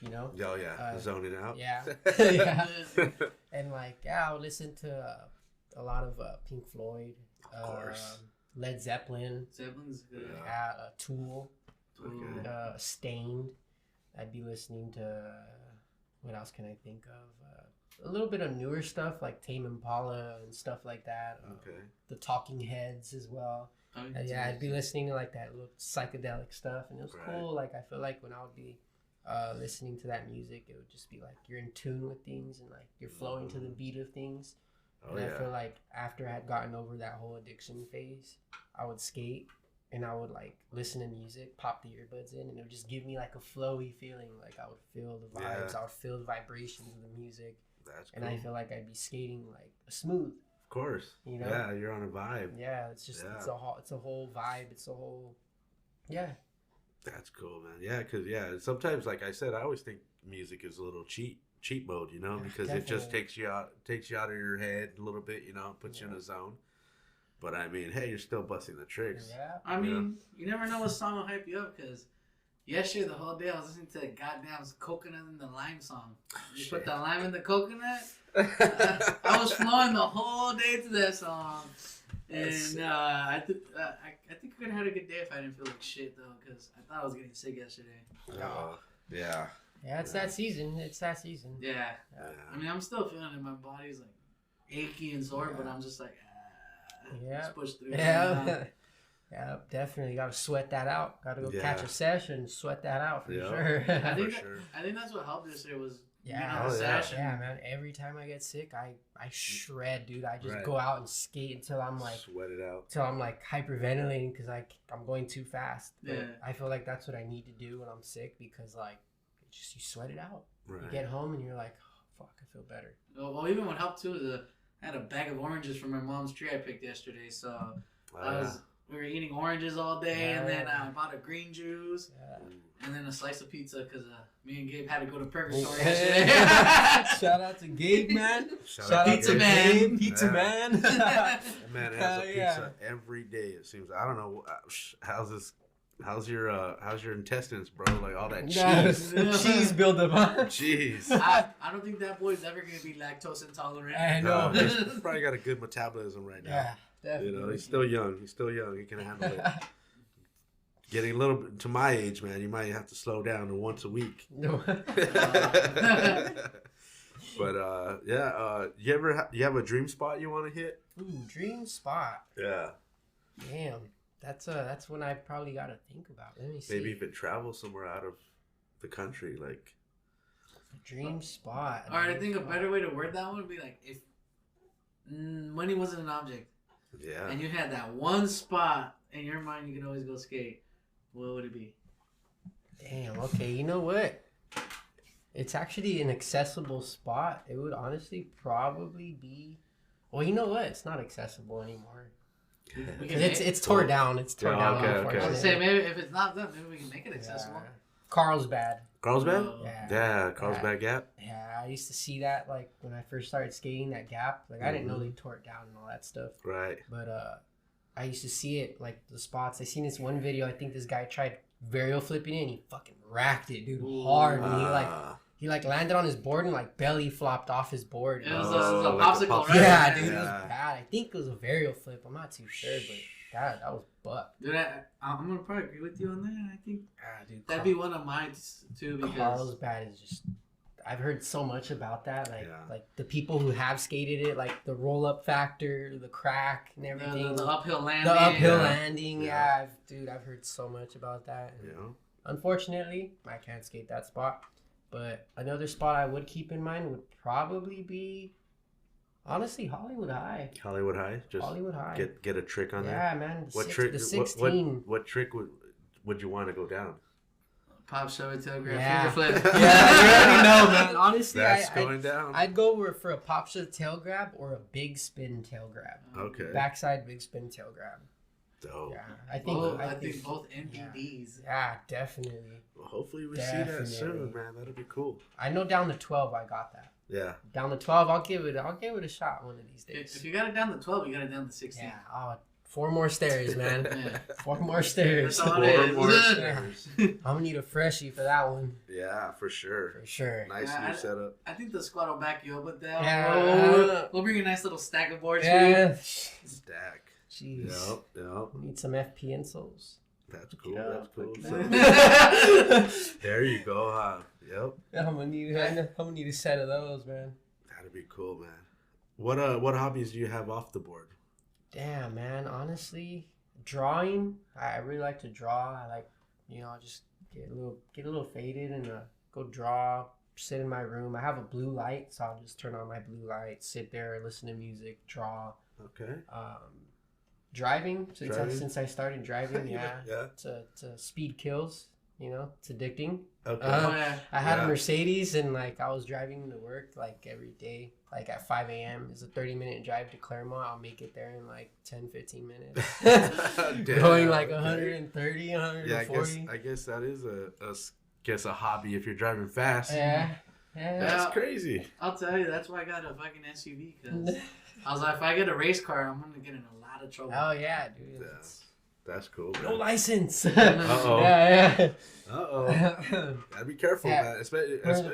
Oh, yeah. Zoning out. Yeah. Yeah. And, like, I would listen to a lot of Pink Floyd. Of course. Led Zeppelin. Zeppelin's good. Tool. Stained. I'd be listening to, what else can I think of? A little bit of newer stuff like Tame Impala and stuff like that. The Talking Heads as well. I'd be listening to like that little psychedelic stuff, and it was cool. Like, I feel like when I would be listening to that music, it would just be like you're in tune with things, and like you're flowing to the beat of things. And I feel like after I had gotten over that whole addiction phase, I would skate and I would like listen to music, pop the earbuds in, and it would just give me like a flowy feeling. Like, I would feel the vibes, I would feel the vibrations of the music. That's cool. And I feel like I'd be skating like smooth. Of course. Yeah, you're on a vibe. Yeah, it's just it's a whole vibe. It's a whole That's cool, man. Yeah, because sometimes, like I said, I always think music is a little cheat mode, because it just takes you out of your head a little bit, puts you in a zone. But I mean, hey, you're still busting the tricks. Yeah. I mean, you never know what song will hype you up, because yesterday the whole day I was listening to that goddamn Coconut and the Lime song. You put the lime in the coconut. I was flowing the whole day to that song. And I think I could have had a good day if I didn't feel like shit, though, because I thought I was getting sick yesterday. Yeah. Yeah, it's that season. Yeah. I mean, I'm still feeling it. My body's like achy and sore, but I'm just like, just push through. Yeah. Yeah, definitely. Got to sweat that out. Got to go catch a session, sweat that out for sure. I think that's what helped yesterday was session. Yeah, man. Every time I get sick, I shred, dude. I just go out and skate until I'm like sweat it out. Till I'm like hyperventilating because I'm going too fast. But I feel like that's what I need to do when I'm sick, because like you sweat it out. Right. You get home and you're like, oh, fuck, I feel better. Well, even what helped too is I had a bag of oranges from my mom's tree I picked yesterday, so we were eating oranges all day, and then I bought a green juice, and then a slice of pizza, because me and Gabe had to go to Purgatory yesterday. Shout out to Gabe, man. Shout out Pizza Man. Pizza Man. That man has a pizza every day, it seems. I don't know. How's your intestines, bro? Like all that cheese. Cheese buildup, huh? Jeez. I don't think that boy's ever going to be lactose intolerant. I know. He's probably got a good metabolism right now. Yeah, definitely. He's still young. He can handle it. Getting a little bit to my age, man, you might have to slow down to once a week. No. But you have a dream spot you want to hit? Ooh, dream spot. Yeah. Damn. That's when I probably got to think about. Let me see. Maybe even travel somewhere out of the country, like a dream spot. All right, I think a better way to word that one would be like, if money wasn't an object, and you had that one spot in your mind you can always go skate, what would it be? Damn. Okay, you know what? It's actually an accessible spot. It would honestly probably be. Well, you know what? It's not accessible anymore. It's tore down. It's tore down. Okay. I was saying maybe if it's not done, maybe we can make it accessible. Carlsbad. Carlsbad? Yeah. Carlsbad Gap. Yeah, I used to see that like when I first started skating that gap. Like I didn't know they tore it down and all that stuff. Right. But I used to see it like the spots. I seen this one video. I think this guy tried varial flipping it and he fucking racked it, dude, hard. And he landed on his board and like belly flopped off his board. It was a popsicle, right? Yeah, dude, it was bad. I think it was a varial flip. I'm not too sure, but that was buck. Dude, I'm gonna probably agree with you on that. I think that'd be one of mine too. Because Carlsbad is just. I've heard so much about that, like the people who have skated it, like the roll up factor, the crack and everything, the uphill landing. Landing, I've heard so much about that. And unfortunately, I can't skate that spot. But another spot I would keep in mind would probably be, honestly, Hollywood High. Hollywood High, just Hollywood High. Get a trick on that. Yeah, man. What trick? The 16. What trick would you want to go down? Pop, shove it, tail grab, finger flip. Yeah, you already know, man. Honestly, that's going down. I'd go for a pop, shove, tail grab or a big spin tail grab. Okay. Backside big spin tail grab. Dope. Yeah, I think both MVDs. Yeah, definitely. Well, hopefully we see that soon, man. That'll be cool. I know down to 12, I got that. Yeah. Down to 12, I'll give it a shot one of these days. If you got it down to 12, you got it down to 16. Yeah. 4 more stairs, man. 4 more stairs. That's all it is. 4 more stairs. I'm gonna need a freshie for that one. Yeah, for sure. For sure. Nice new setup. I think the squad will back you up with that. Yeah. We'll bring a nice little stack of boards for you. Stack. Jeez. Yep. We need some FP insoles. That's cool. That's cool. There you go, huh? Yep. I'm gonna need a set of those, man. That'd be cool, man. What hobbies do you have off the board? Damn, man. Honestly, drawing. I really like to draw. I like, just get a little faded and go draw. Sit in my room. I have a blue light, so I'll just turn on my blue light, sit there, listen to music, draw. Okay. Driving. Since I started driving, yeah. It's speed kills. It's addicting. Okay. I had a Mercedes and I was driving to work every day, at 5 a.m. It's a 30-minute drive to Claremont. I'll make it there in 10-15 minutes. Going 130, 140. Yeah, I guess that is a hobby if you're driving fast. Yeah. That's crazy. I'll tell you, that's why I got a fucking SUV, because I was like, if I get a race car, I'm gonna get in a lot of trouble. Oh yeah, dude. That's cool, man. No license. Uh-oh. Yeah. Uh-oh. Gotta be careful, man.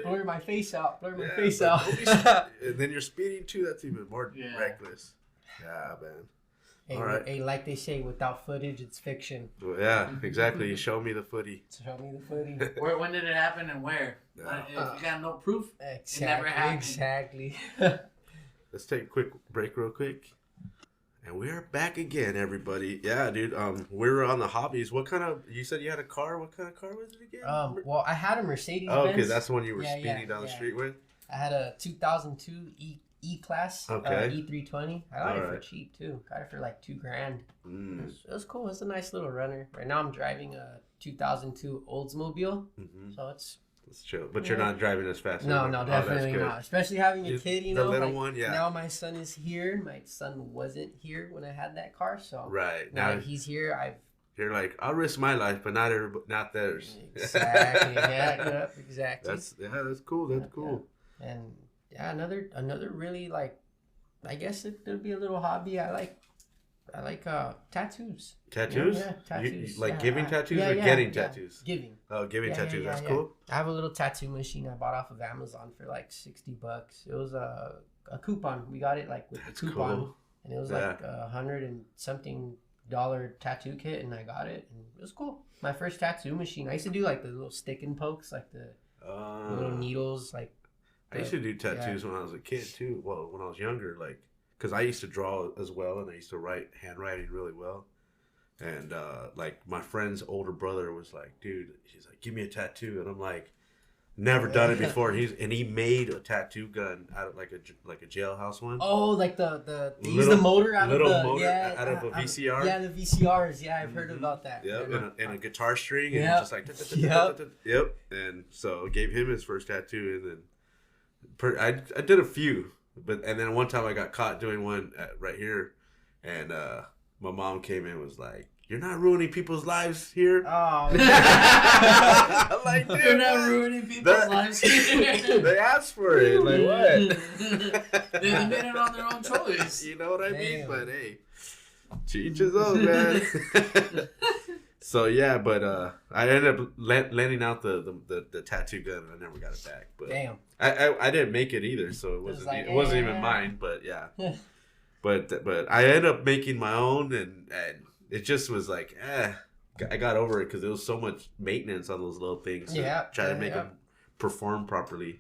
Blur my face out. And then you're speeding too. That's even more reckless. Yeah, man. Hey, all right. Hey, like they say, without footage, it's fiction. Well, yeah, exactly. Show me the footy. Show me the footy. When did it happen and where? If you got no proof, exactly, it never happened. Exactly. Let's take a quick break real quick. And we are back again, everybody. Yeah, dude. We were on the hobbies. You said you had a car. What kind of car was it again? Well, I had a Mercedes. Oh, okay, that's the one you were speeding down the street with. I had a 2002 E-Class, E320. I got it for cheap too. Got it for $2,000. It was cool. It's a nice little runner. Right now, I'm driving a 2002 Oldsmobile, so it's chill. But you're not driving as fast. No, definitely not. Especially having a kid, the little one. Yeah. Now my son is here. My son wasn't here when I had that car, so right now that he's here, You're like, I'll risk my life, but not theirs. Exactly. Yeah. Exactly. That's cool. That's cool. Yeah. And another really I guess it'll be a little hobby. I like tattoos. Tattoos? Yeah, tattoos. You giving tattoos or getting tattoos? Giving. Oh, giving tattoos. That's cool. I have a little tattoo machine I bought off of Amazon for $60. It was a coupon. We got it with the coupon. Cool. And it was $100 and something tattoo kit, and I got it, and it was cool. My first tattoo machine. I used to do the little stick and pokes, the little needles. I used to do tattoos when I was a kid too. Well, when I was younger, because I used to draw as well, and I used to write handwriting really well. And my friend's older brother was like, dude, he's like, give me a tattoo, and I'm like, never done it before. And he made a tattoo gun out of a jailhouse one. Oh, they use the motor out of a VCR. Yeah, the VCRs. Yeah, I've heard about that. Yep, and a guitar string, and just yep. And so I gave him his first tattoo, and then I did a few, and then one time I got caught doing one right here, and my mom came in and was like, "You're not ruining people's lives here." Oh, I'm like, dude, you're not ruining people's lives here. They asked for it. Like, what? They made it on their own choice. You know what I mean? Damn. But hey, to each his own, man. So yeah, but I ended up lending out the tattoo gun, and I never got it back. But damn. I didn't make it either, so it wasn't even mine. But yeah, but I ended up making my own, and it just was like, I got over it because there was so much maintenance on those little things. Trying to make them perform properly.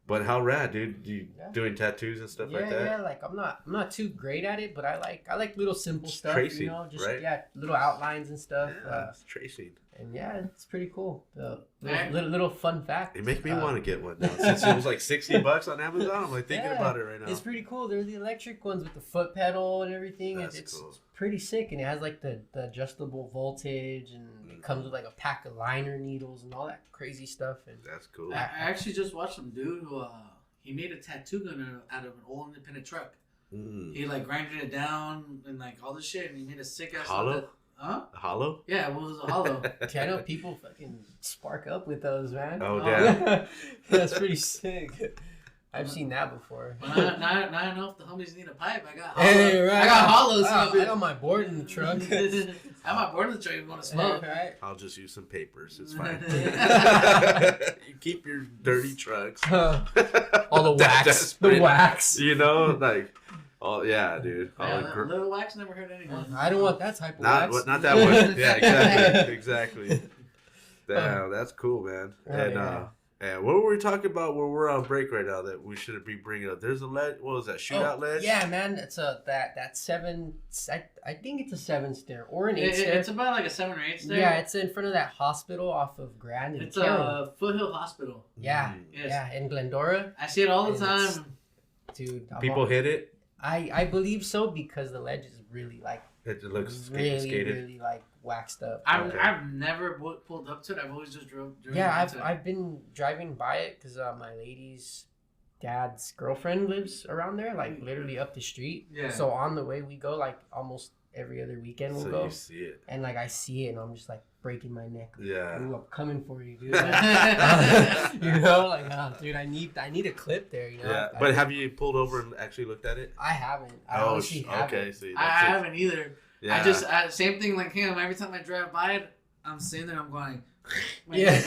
But how rad, dude! You doing tattoos and stuff like that? Yeah, like I'm not too great at it, but I like little simple stuff, tracing, you know, just right? Little outlines and stuff. Yeah, it's tracing. And it's pretty cool. Little fun fact. It makes me want to get one now. Since it was like $60 on Amazon, I'm like thinking about it right now. It's pretty cool. They're the electric ones with the foot pedal and everything. It's cool. Pretty sick, and it has like the adjustable voltage, and it comes with like a pack of liner needles and all that crazy stuff. And that's cool. I actually just watched some dude who he made a tattoo gun out of an old independent truck. He like grinded it down and like all this shit, and he made a sick ass hollow. Huh? Hollow? Yeah, it was a hollow. I know people fucking spark up with those, man. Oh, damn. That's pretty sick. I've seen that before. But now I know if the homies need a pipe, I got hollow. Hey, right. I got hollows. I got my board in the truck. I have my board in the truck if you want to smoke. Right. I'll just use some papers. It's fine. You keep your dirty trucks. All the wax. The wax. You know, like... Oh yeah, dude. Little wax never hurt anyone. I don't want that type of wax. Not that one. Yeah, exactly. Damn, that's cool, man. And what were we talking about when we're on break right now that we shouldn't be bringing up? There's a ledge. What was that? Shootout ledge? Yeah, man. It's that 7. I think it's a 7 stair or an 8 stair. It's about like a 7 or 8 stair. Yeah, it's in front of that hospital off of Grand. It's a Foothill Hospital. Yeah, in Glendora. I see it all the time, dude. People hit it. I believe so because the ledge is really like it looks really skated. really like waxed up. I've never pulled up to it. I've always just drove. I've been driving by it because my lady's dad's girlfriend lives around there, like literally up the street. Yeah. So on the way we go, like almost every other weekend we'll go. You see it, and like I see it, and I'm just like breaking my neck. Yeah. Ooh, I'm coming for you, dude. You know, like, dude, I need a clip there. You know. Yeah. But have you pulled over and actually looked at it? I haven't. I honestly haven't. Okay. See, I haven't either. Yeah. I just same thing like him. Every time I drive by it, I'm sitting there. I'm going. Yep,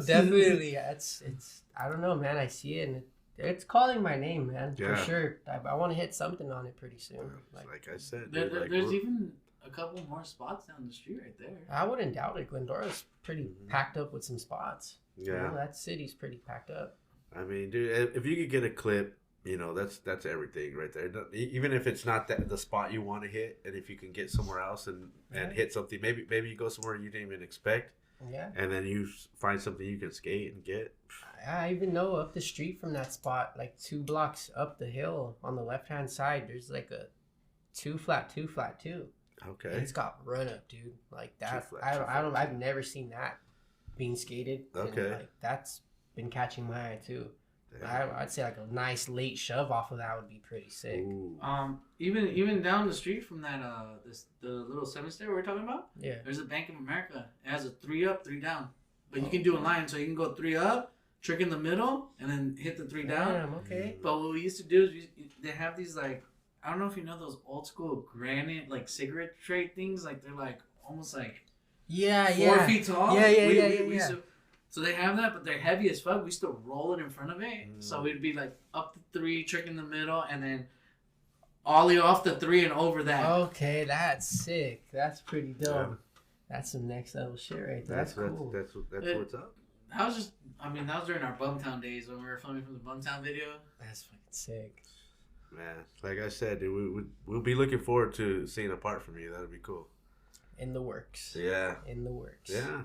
definitely. It's. I don't know, man. I see it, and it's calling my name, man, for sure. I want to hit something on it pretty soon. Like I said, there's even a couple more spots down the street right there. I wouldn't doubt it. Glendora's pretty packed up with some spots. Yeah, you know, that city's pretty packed up. I mean, dude, if you could get a clip, you know, that's everything right there. Even if it's not the spot you want to hit, and if you can get somewhere else and hit something, maybe you go somewhere you didn't even expect. Yeah. And then you find something you can skate and get. I even know up the street from that spot, like 2 blocks up the hill on the left-hand side, there's like a 2-flat 2. Okay. And it's got run up, dude. Like that. I've never seen that being skated. Okay. And like that's been catching my eye too. I'd say like a nice late shove off of that would be pretty sick. Ooh. Even down the street from that the little 7 stair we're talking about. Yeah. There's a Bank of America. It has a 3 up, 3 down, but you can do a line, so you can go 3 up, trick in the middle, and then hit the 3 down. Damn, okay. But what we used to do is they have these like, I don't know if you know those old school granite like cigarette tray things, like they're like almost like 4 feet tall. Yeah. So they have that, but they're heavy as fuck. We used to roll it in front of it. So we'd be like up the 3, trick in the middle, and then ollie off the 3 and over that. Okay, that's sick. That's pretty dope. Yeah. That's some next level shit right there. That's cool. That's what's up. That was during our Bumtown days when we were filming from the Bumtown video. That's fucking sick. Man, like I said, dude, we'll be looking forward to seeing a part from you. That'd be cool. In the works. Yeah. In the works. Yeah.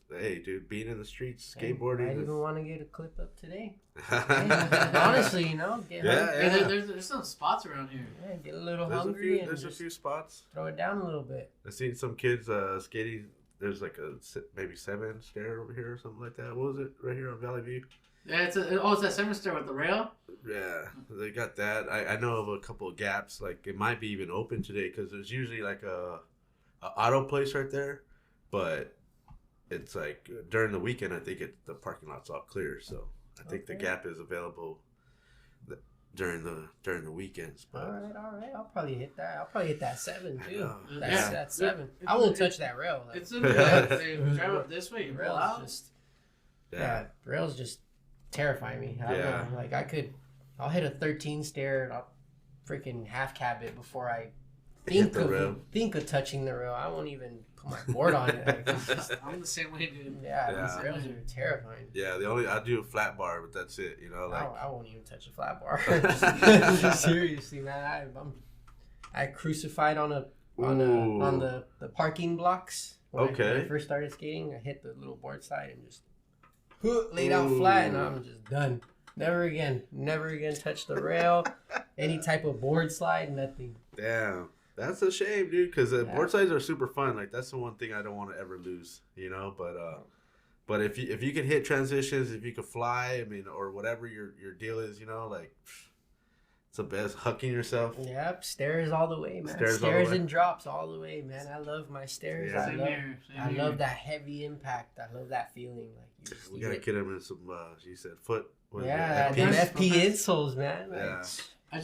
Hey, dude, being in the streets, skateboarding. I even want to get a clip up today. Honestly, you know. There's some spots around here. Yeah, get a little hungry. There's a few spots. Throw it down a little bit. I've seen some kids skating. There's like maybe 7 stair over here or something like that. What was it right here on Valley View? Yeah, it's that semester with the rail. Yeah, they got that. I know of a couple of gaps. Like it might be even open today because there's usually like a auto place right there, but it's like during the weekend. I think the parking lot's all clear, so I think the gap is available during the weekends. But all right. I'll probably hit that 7 too. Yeah. That's 7. I won't touch that rail. Like, It's in there. They drive up this way. You roll out. Just rails just terrify me. I don't know. Like I'll hit a 13 stair and I'll freaking half cab it before I think of touching the rail. I won't even put my board on it. Like, I'm the same way, dude. These rails are terrifying. Yeah, I do a flat bar, but that's it. You know, like I won't even touch a flat bar. Seriously, man. I crucified on the parking blocks. When I first started skating, I hit the little board slide and just laid out flat, and I'm just done. Never again touch the rail, any type of board slide, nothing. Damn, that's a shame, dude. Because board slides are super fun. Like that's the one thing I don't want to ever lose, you know. But if you can hit transitions, if you can fly, I mean, or whatever your deal is, you know, like it's the best. Hucking yourself. Yep, stairs all the way, man. Stairs and drops all the way, man. I love my stairs. Yeah. I love that heavy impact. I love that feeling. Like we gotta get him in some. You said foot. FP insoles, man. Like, yeah. I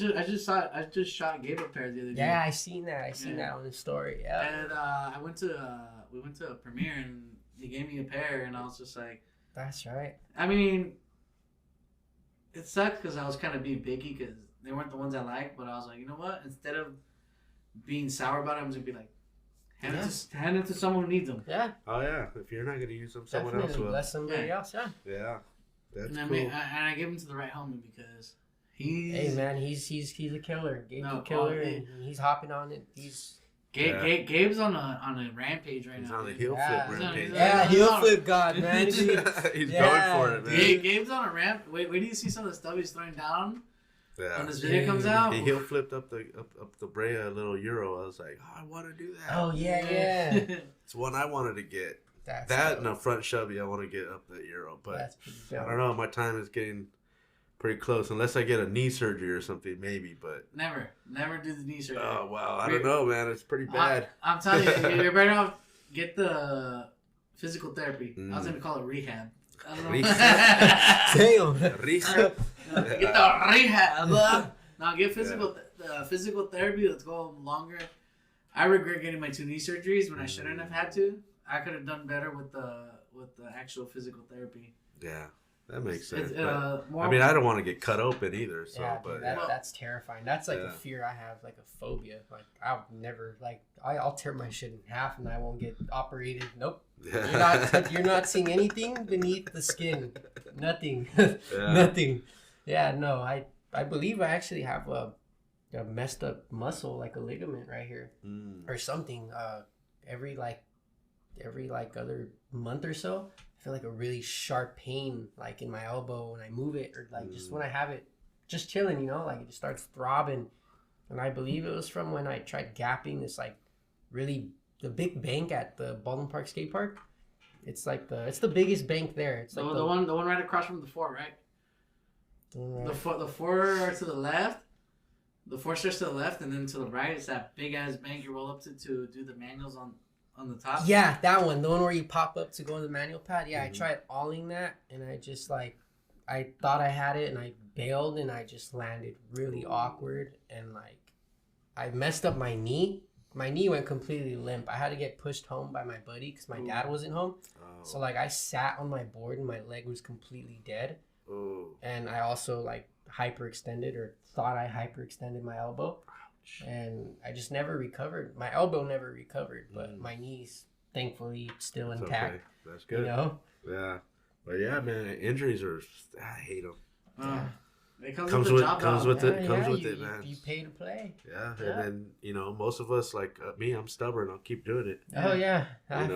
just shot Gabe a pair the other day. Yeah, I seen that on the story. Yeah. And we went to a premiere and he gave me a pair and I was just like, that's right. I mean, it sucked because I was kind of being picky because they weren't the ones I liked, but I was like, you know what? Instead of being sour about it, I'm just gonna be like, hand it to someone who needs them. Yeah. Oh yeah. If you're not gonna use them, someone else will. Bless somebody else. Yeah. Yeah. That's cool. I gave him to the right homie because he's a killer. Gabe's a killer, and he's hopping on it. Gabe's on a rampage right now. He's on a heel flip rampage. Heel flip god, man. He's going for it, man. Gabe's on a ramp. Wait do you see some of the stuff he's throwing down? Yeah. When this video comes out, he heel flipped up the Brea little Euro. I was like, I want to do that. Oh yeah. It's one I wanted to get. That and a front shovey, I want to get up that Euro, but I don't know. My time is getting pretty close, unless I get a knee surgery or something, maybe. But never do the knee surgery. Oh wow, I don't know, man. It's pretty bad. I'm telling you, you're better off get the physical therapy. I was gonna call it rehab. I don't know. Damn. Rehab. Get the rehab. Now get physical therapy. Let's go longer. I regret getting my 2 knee surgeries when I shouldn't have had to. I could have done better with the actual physical therapy. Yeah, that makes sense. I don't want to get cut open either. So, that's terrifying. That's like a fear I have, like a phobia. Like I'll never I'll tear my shit in half and I won't get operated. Nope. You're not seeing anything beneath the skin. Nothing. Nothing. Yeah. No. I believe I actually have a messed up muscle, like a ligament right here, or something. Every other month or so, I feel like a really sharp pain like in my elbow when I move it, or like just when I have it just chilling, you know, like it just starts throbbing. And I believe it was from when I tried gapping this like really the big bank at the Baldwin Park skate park. It's like it's the biggest bank there. It's like the one right across from the fort, right? The four to the left. The 4 stairs to the left, and then to the right, it's that big ass bank you roll up to do the manuals on the top. Yeah, that one, the one where you pop up to go in the manual pad. Yeah, I tried alling that, and I just I thought I had it, and I bailed, and I just landed really awkward, and I messed up my knee. My knee went completely limp. I had to get pushed home by my buddy because my dad wasn't home. Oh. So I sat on my board, and my leg was completely dead. Oh. And I also hyperextended, or thought I hyperextended my elbow. Ouch. And I just never recovered. My elbow never recovered, but my knees thankfully still intact. Okay. That's good. You know? Yeah. But yeah, man, injuries I hate them. It comes with it, man. You pay to play. Yeah. And then, most of us, like me, I'm stubborn. I'll keep doing it. Oh, yeah. I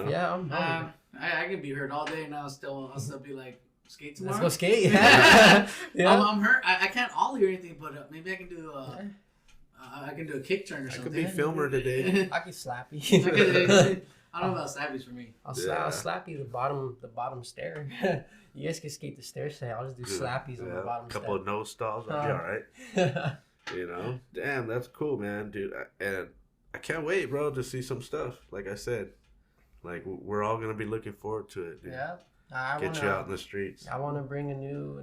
can be hurt all day and I'll still be like, skate tomorrow. Let's go skate. Yeah. I'm hurt. I can't ollie or anything, but maybe I can do a kick turn or something. I could be filmer today. I could slap you. I don't know about slappies for me. I'll slap you the bottom stair. You guys can skate the stair set. I'll just do slappies on the bottom stair. A couple of nose stalls, I'll be all right. You know, damn, that's cool, man, dude. And I can't wait, bro, to see some stuff. Like I said, like we're all gonna be looking forward to it, dude. Yeah, get you out in the streets. I want to bring a new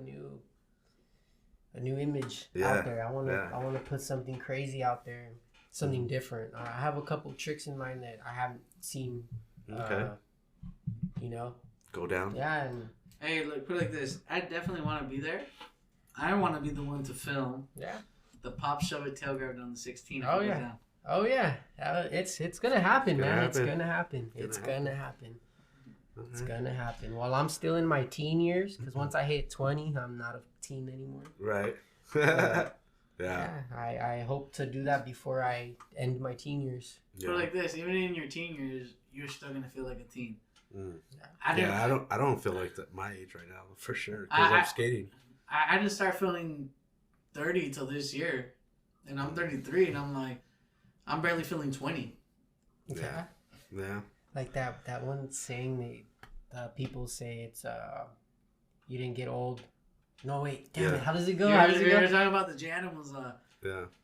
image out there. I want to put something crazy out there, something different. I have a couple tricks in mind that I haven't seen. Okay. You know. Go down. Yeah, and hey, look, put it like this. I definitely want to be there. I want to be the one to film. Yeah. The pop shove it tail grab on the 16. Oh yeah. Down. Oh yeah. It's gonna happen, man. It's gonna happen. It's gonna happen. It's gonna happen. Well, I'm still in my teen years because once I hit 20, I'm not a teen anymore. Right. Yeah. I hope to do that before I end my teen years. Yeah. But like this, even in your teen years, you're still gonna feel like a teen. Mm. I don't feel like that my age right now for sure because I'm skating. I didn't start feeling 30 till this year, and I'm 33, and I'm like, I'm barely feeling 20. Yeah. Like that one saying people say it's you didn't get old. No wait, damn it. How does it go? You're talking about the J Animals.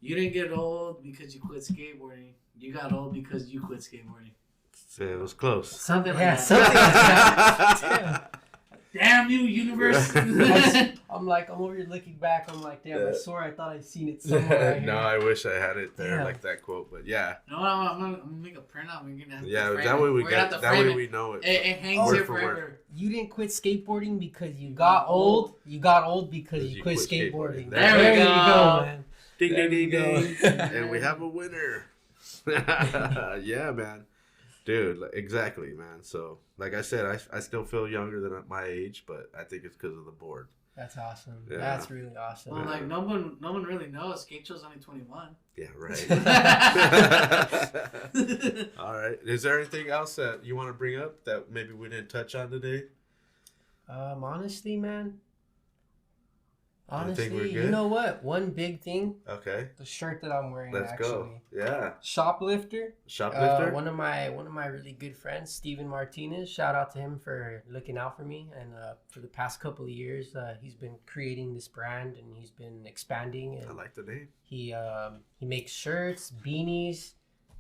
You didn't get old because you quit skateboarding. You got old because you quit skateboarding. Yeah, it was close. Something like that. Something like that. Damn you, universe. I'm over here looking back. I'm like, damn, I swear I thought I'd seen it somewhere right here. No, I wish I had it there, like that quote, but yeah. No, I'm gonna make a printout. We're gonna have to that way we know it. It hangs here forever. You didn't quit skateboarding because you got old. You got old because you quit skateboarding. There we go, man. Ding, ding, ding, ding. And we have a winner. Yeah, man. Dude, exactly, man. So, like I said, I still feel younger than my age, but I think it's because of the board. That's awesome. Yeah. That's really awesome. Well, like no one really knows. Skate Show's only 21. Yeah, right. All right. Is there anything else that you want to bring up that maybe we didn't touch on today? Honestly, man. Honestly, you know what? One big thing. Okay. The shirt that I'm wearing. Let's go. Yeah. Shoplifter. One of my really good friends, Steven Martinez. Shout out to him for looking out for me, and for the past couple of years, he's been creating this brand and he's been expanding. And I like the name. He makes shirts, beanies.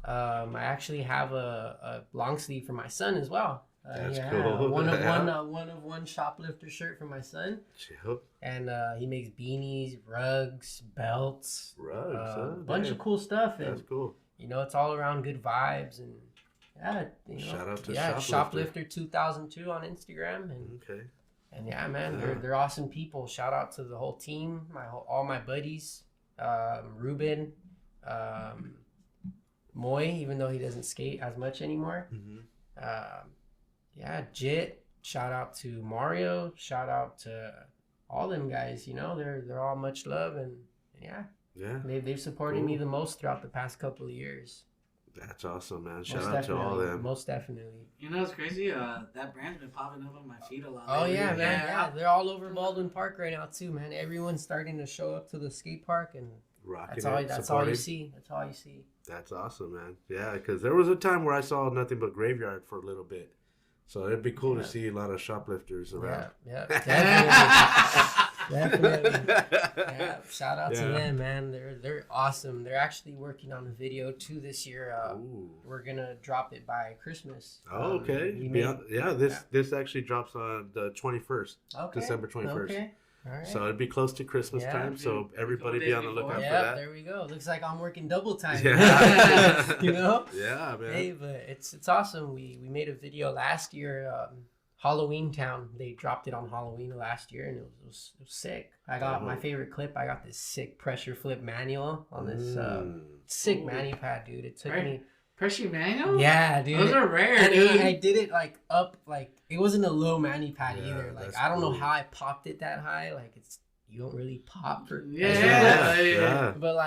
I actually have a long sleeve for my son as well. That's cool. One of one shoplifter shirt for my son. Yep. And he makes beanies, rugs, belts, a bunch of cool stuff. And, that's cool. You know, it's all around good vibes, and shout out to Shoplifter 2002 on Instagram, and and yeah, man, they're awesome people. Shout out to the whole team, all my buddies, Ruben, Moy, even though he doesn't skate as much anymore. Jit. Shout out to Mario. Shout out to all them guys. You know, they're all much love, and they've supported me the most throughout the past couple of years. That's awesome, man. Shout out to all them. Most definitely. You know, it's crazy. That brand's been popping up on my feed a lot. Oh yeah, man. Yeah, they're all over Baldwin Park right now too, man. Everyone's starting to show up to the skate park, and that's all you see. That's all you see. That's awesome, man. Yeah, because there was a time where I saw nothing but Graveyard for a little bit. So it'd be cool to see a lot of shoplifters around. Yeah, definitely. Yeah, shout out to them, man. They're awesome. They're actually working on a video too this year. We're gonna drop it by Christmas. Oh, okay. This actually drops on the 21st, December 21st. Okay. All right. So it'd be close to Christmas time, so everybody be on the lookout for that. There we go. Looks like I'm working double time. Yeah. You know? Yeah, man. Hey, but it's awesome. We made a video last year, Halloween Town. They dropped it on Halloween last year, and it was sick. I got my favorite clip. I got this sick pressure flip manual on this sick mani pad, dude. It took me. Pressure manual? Yeah, dude. Those are rare, dude. I did it it wasn't a low mani pad either. Like I don't know how I popped it that high. Like you don't really pop for But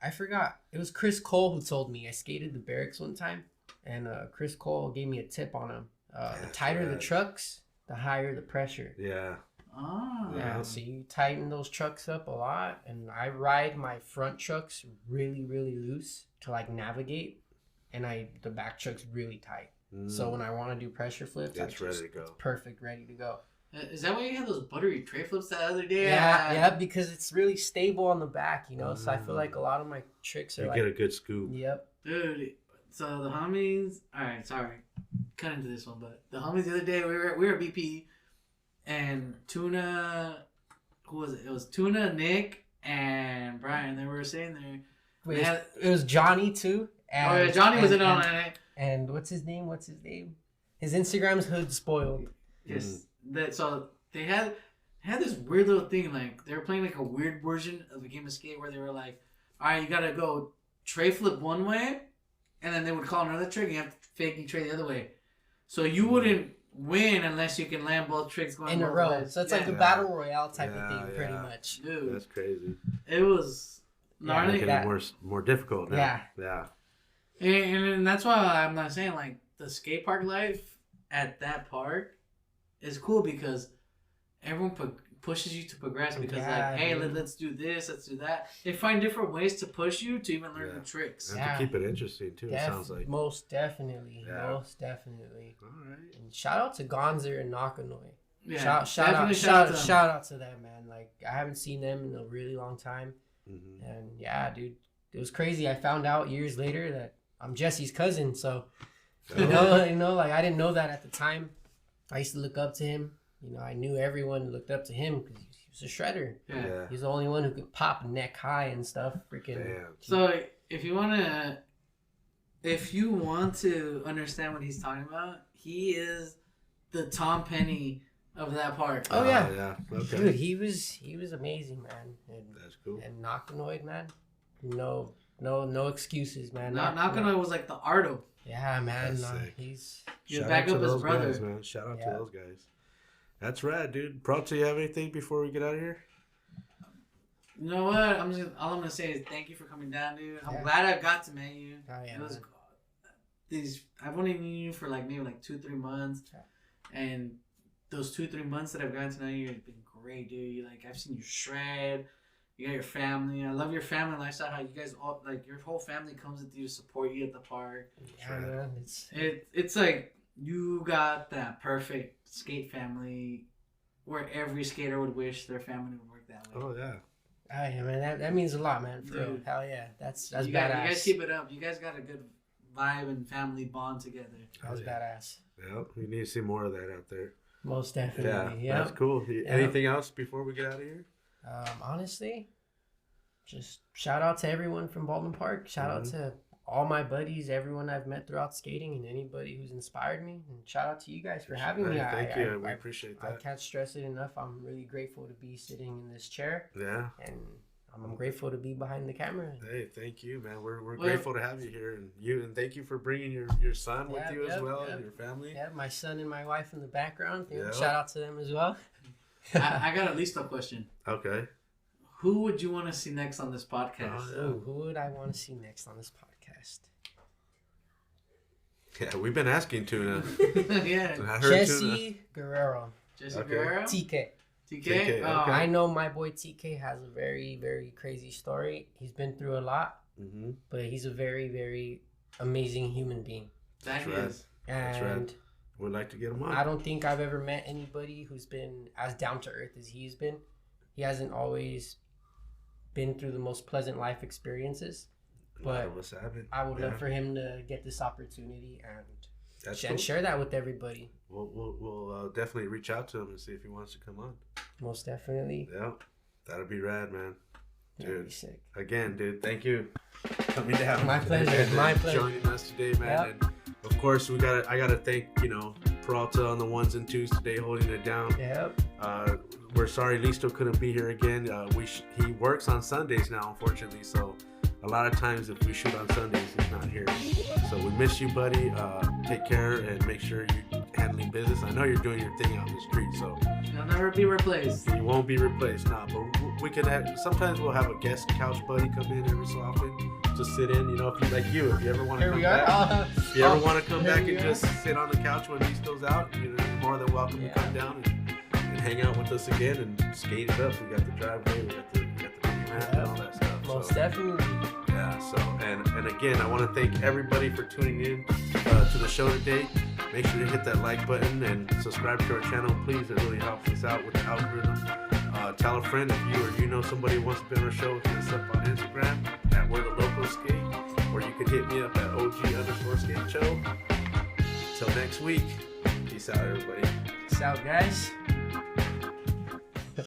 I forgot. It was Chris Cole who told me. I skated the Berrics one time, and Chris Cole gave me a tip on him. The tighter the trucks, the higher the pressure. Yeah. Oh. Yeah, so you tighten those trucks up a lot, and I ride my front trucks really, really loose to navigate. And the back truck's really tight. So when I want to do pressure flips, it's ready to go. It's perfect, ready to go. Is that why you had those buttery tray flips that other day? Yeah, because it's really stable on the back, you know. So I feel like a lot of my tricks are get a good scoop. Yep. Dude, so the homies. All right, sorry, cut into this one, but the homies the other day we were at BP, and Tuna, who was it? It was Tuna, Nick, and Brian. They were sitting there. Wait, it was Johnny too. And, Johnny was in on it. And what's his name? His Instagram's Hood Spoiled. Yes. So they had this weird little thing, like they were playing like a weird version of a game of skate where they were like, all right, you gotta go tray flip one way, and then they would call another trick and you have to fake tray the other way. So you wouldn't win unless you can land both tricks going in a row. So it's like a battle royale type of thing, pretty much. Dude, that's crazy. It was gnarly. More difficult now. Yeah. And that's why I'm not saying like the skate park life at that park is cool because everyone pushes you to progress because like, hey, let's do this, let's do that. They find different ways to push you to even learn the tricks. And to keep it interesting too, it sounds like. Most definitely. All right. And shout out to Gonzer and Nakanoy. Yeah, shout out to them, man. Like I haven't seen them in a really long time. And yeah, dude, it was crazy. I found out years later that I'm Jesse's cousin, so you know, like I didn't know that at the time. I used to look up to him. You know, I knew everyone looked up to him because he was a shredder. Yeah. He's the only one who could pop neck high and stuff. Freaking. Damn. So if you want to understand what he's talking about, he is the Tom Penny of that park. Oh yeah. Yeah. Okay. Dude, he was amazing, man. And, that's cool. And Nakanoid, man. No excuses, man. Nakanoid was like the Ardo. Yeah, man. He's back up his brother. Guys, man. Shout out to those guys. That's rad, dude. Proto, you have anything before we get out of here? You know what? All I'm gonna say is thank you for coming down, dude. I'm glad I got to meet you. Oh, yeah, I've only known you for like maybe like 2-3 months, and those 2-3 months that I've gotten to know you have been great, dude. I've seen you shred. You got your family. I love your family lifestyle. How you guys all your whole family comes with you to support you at the park. Yeah, man. It's like you got that perfect skate family, where every skater would wish their family would work that way. Oh yeah. Oh yeah, man. That means a lot, man. For real. Hell yeah. That's badass. You guys keep it up. You guys got a good vibe and family bond together. That was badass. Yep. We need to see more of that out there. Most definitely. Yeah. That's cool. Anything else before we get out of here? Honestly, just shout out to everyone from Baldwin Park. Shout out to all my buddies, everyone I've met throughout skating, and anybody who's inspired me. And shout out to you guys for having me. Thank you. We appreciate that. I can't stress it enough. I'm really grateful to be sitting in this chair. Yeah. And I'm grateful to be behind the camera. Hey, thank you, man. We're grateful to have you here, and thank you for bringing your son with you as well and your family. Yeah, my son and my wife in the background. Shout out to them as well. I got at least a question. Okay. Who would you want to see next on this podcast? Who would I want to see next on this podcast? Yeah, we've been asking Tuna. Yeah. Jesse Guerrero. Guerrero? TK. Okay. I know my boy TK has a very, very crazy story. He's been through a lot, but he's a very, very amazing human being. That is. And we'd like to get him on. I don't think I've ever met anybody who's been as down to earth as he's been. He hasn't always been through the most pleasant life experiences, but I would love for him to get this opportunity and share that with everybody. We'll definitely reach out to him and see if he wants to come on. Most definitely. Yeah, that'd be rad, man. Dude, be sick. Again, dude, thank you for coming down. My pleasure. My pleasure. Joining us today, man. Yep. And of course, I gotta thank Peralta on the 1s and 2s today, holding it down. Yep. We're sorry Listo couldn't be here again. He works on Sundays now, unfortunately. So a lot of times if we shoot on Sundays, he's not here. So we miss you, buddy. Take care and make sure you're handling business. I know you're doing your thing out in the street, so you'll never be replaced. You won't be replaced, but we could sometimes we'll have a guest couch buddy come in every so often to sit in. If you ever want to come back, if you ever want to come back and just sit on the couch when Listo's out, you're more than welcome to come down and hang out with us again and skate it up. We got the driveway, we got the mat and all that stuff. Most definitely. Yeah, Yeah. So and again, I want to thank everybody for tuning in to the show today. Make sure to hit that like button and subscribe to our channel, please. It really helps us out with the algorithm. Tell a friend if you know somebody who wants to be on our show. Hit us up on Instagram at Where the Locals Sk8, or you can hit me up at OG_skate show. Till next week. Peace out, everybody. Peace out, guys.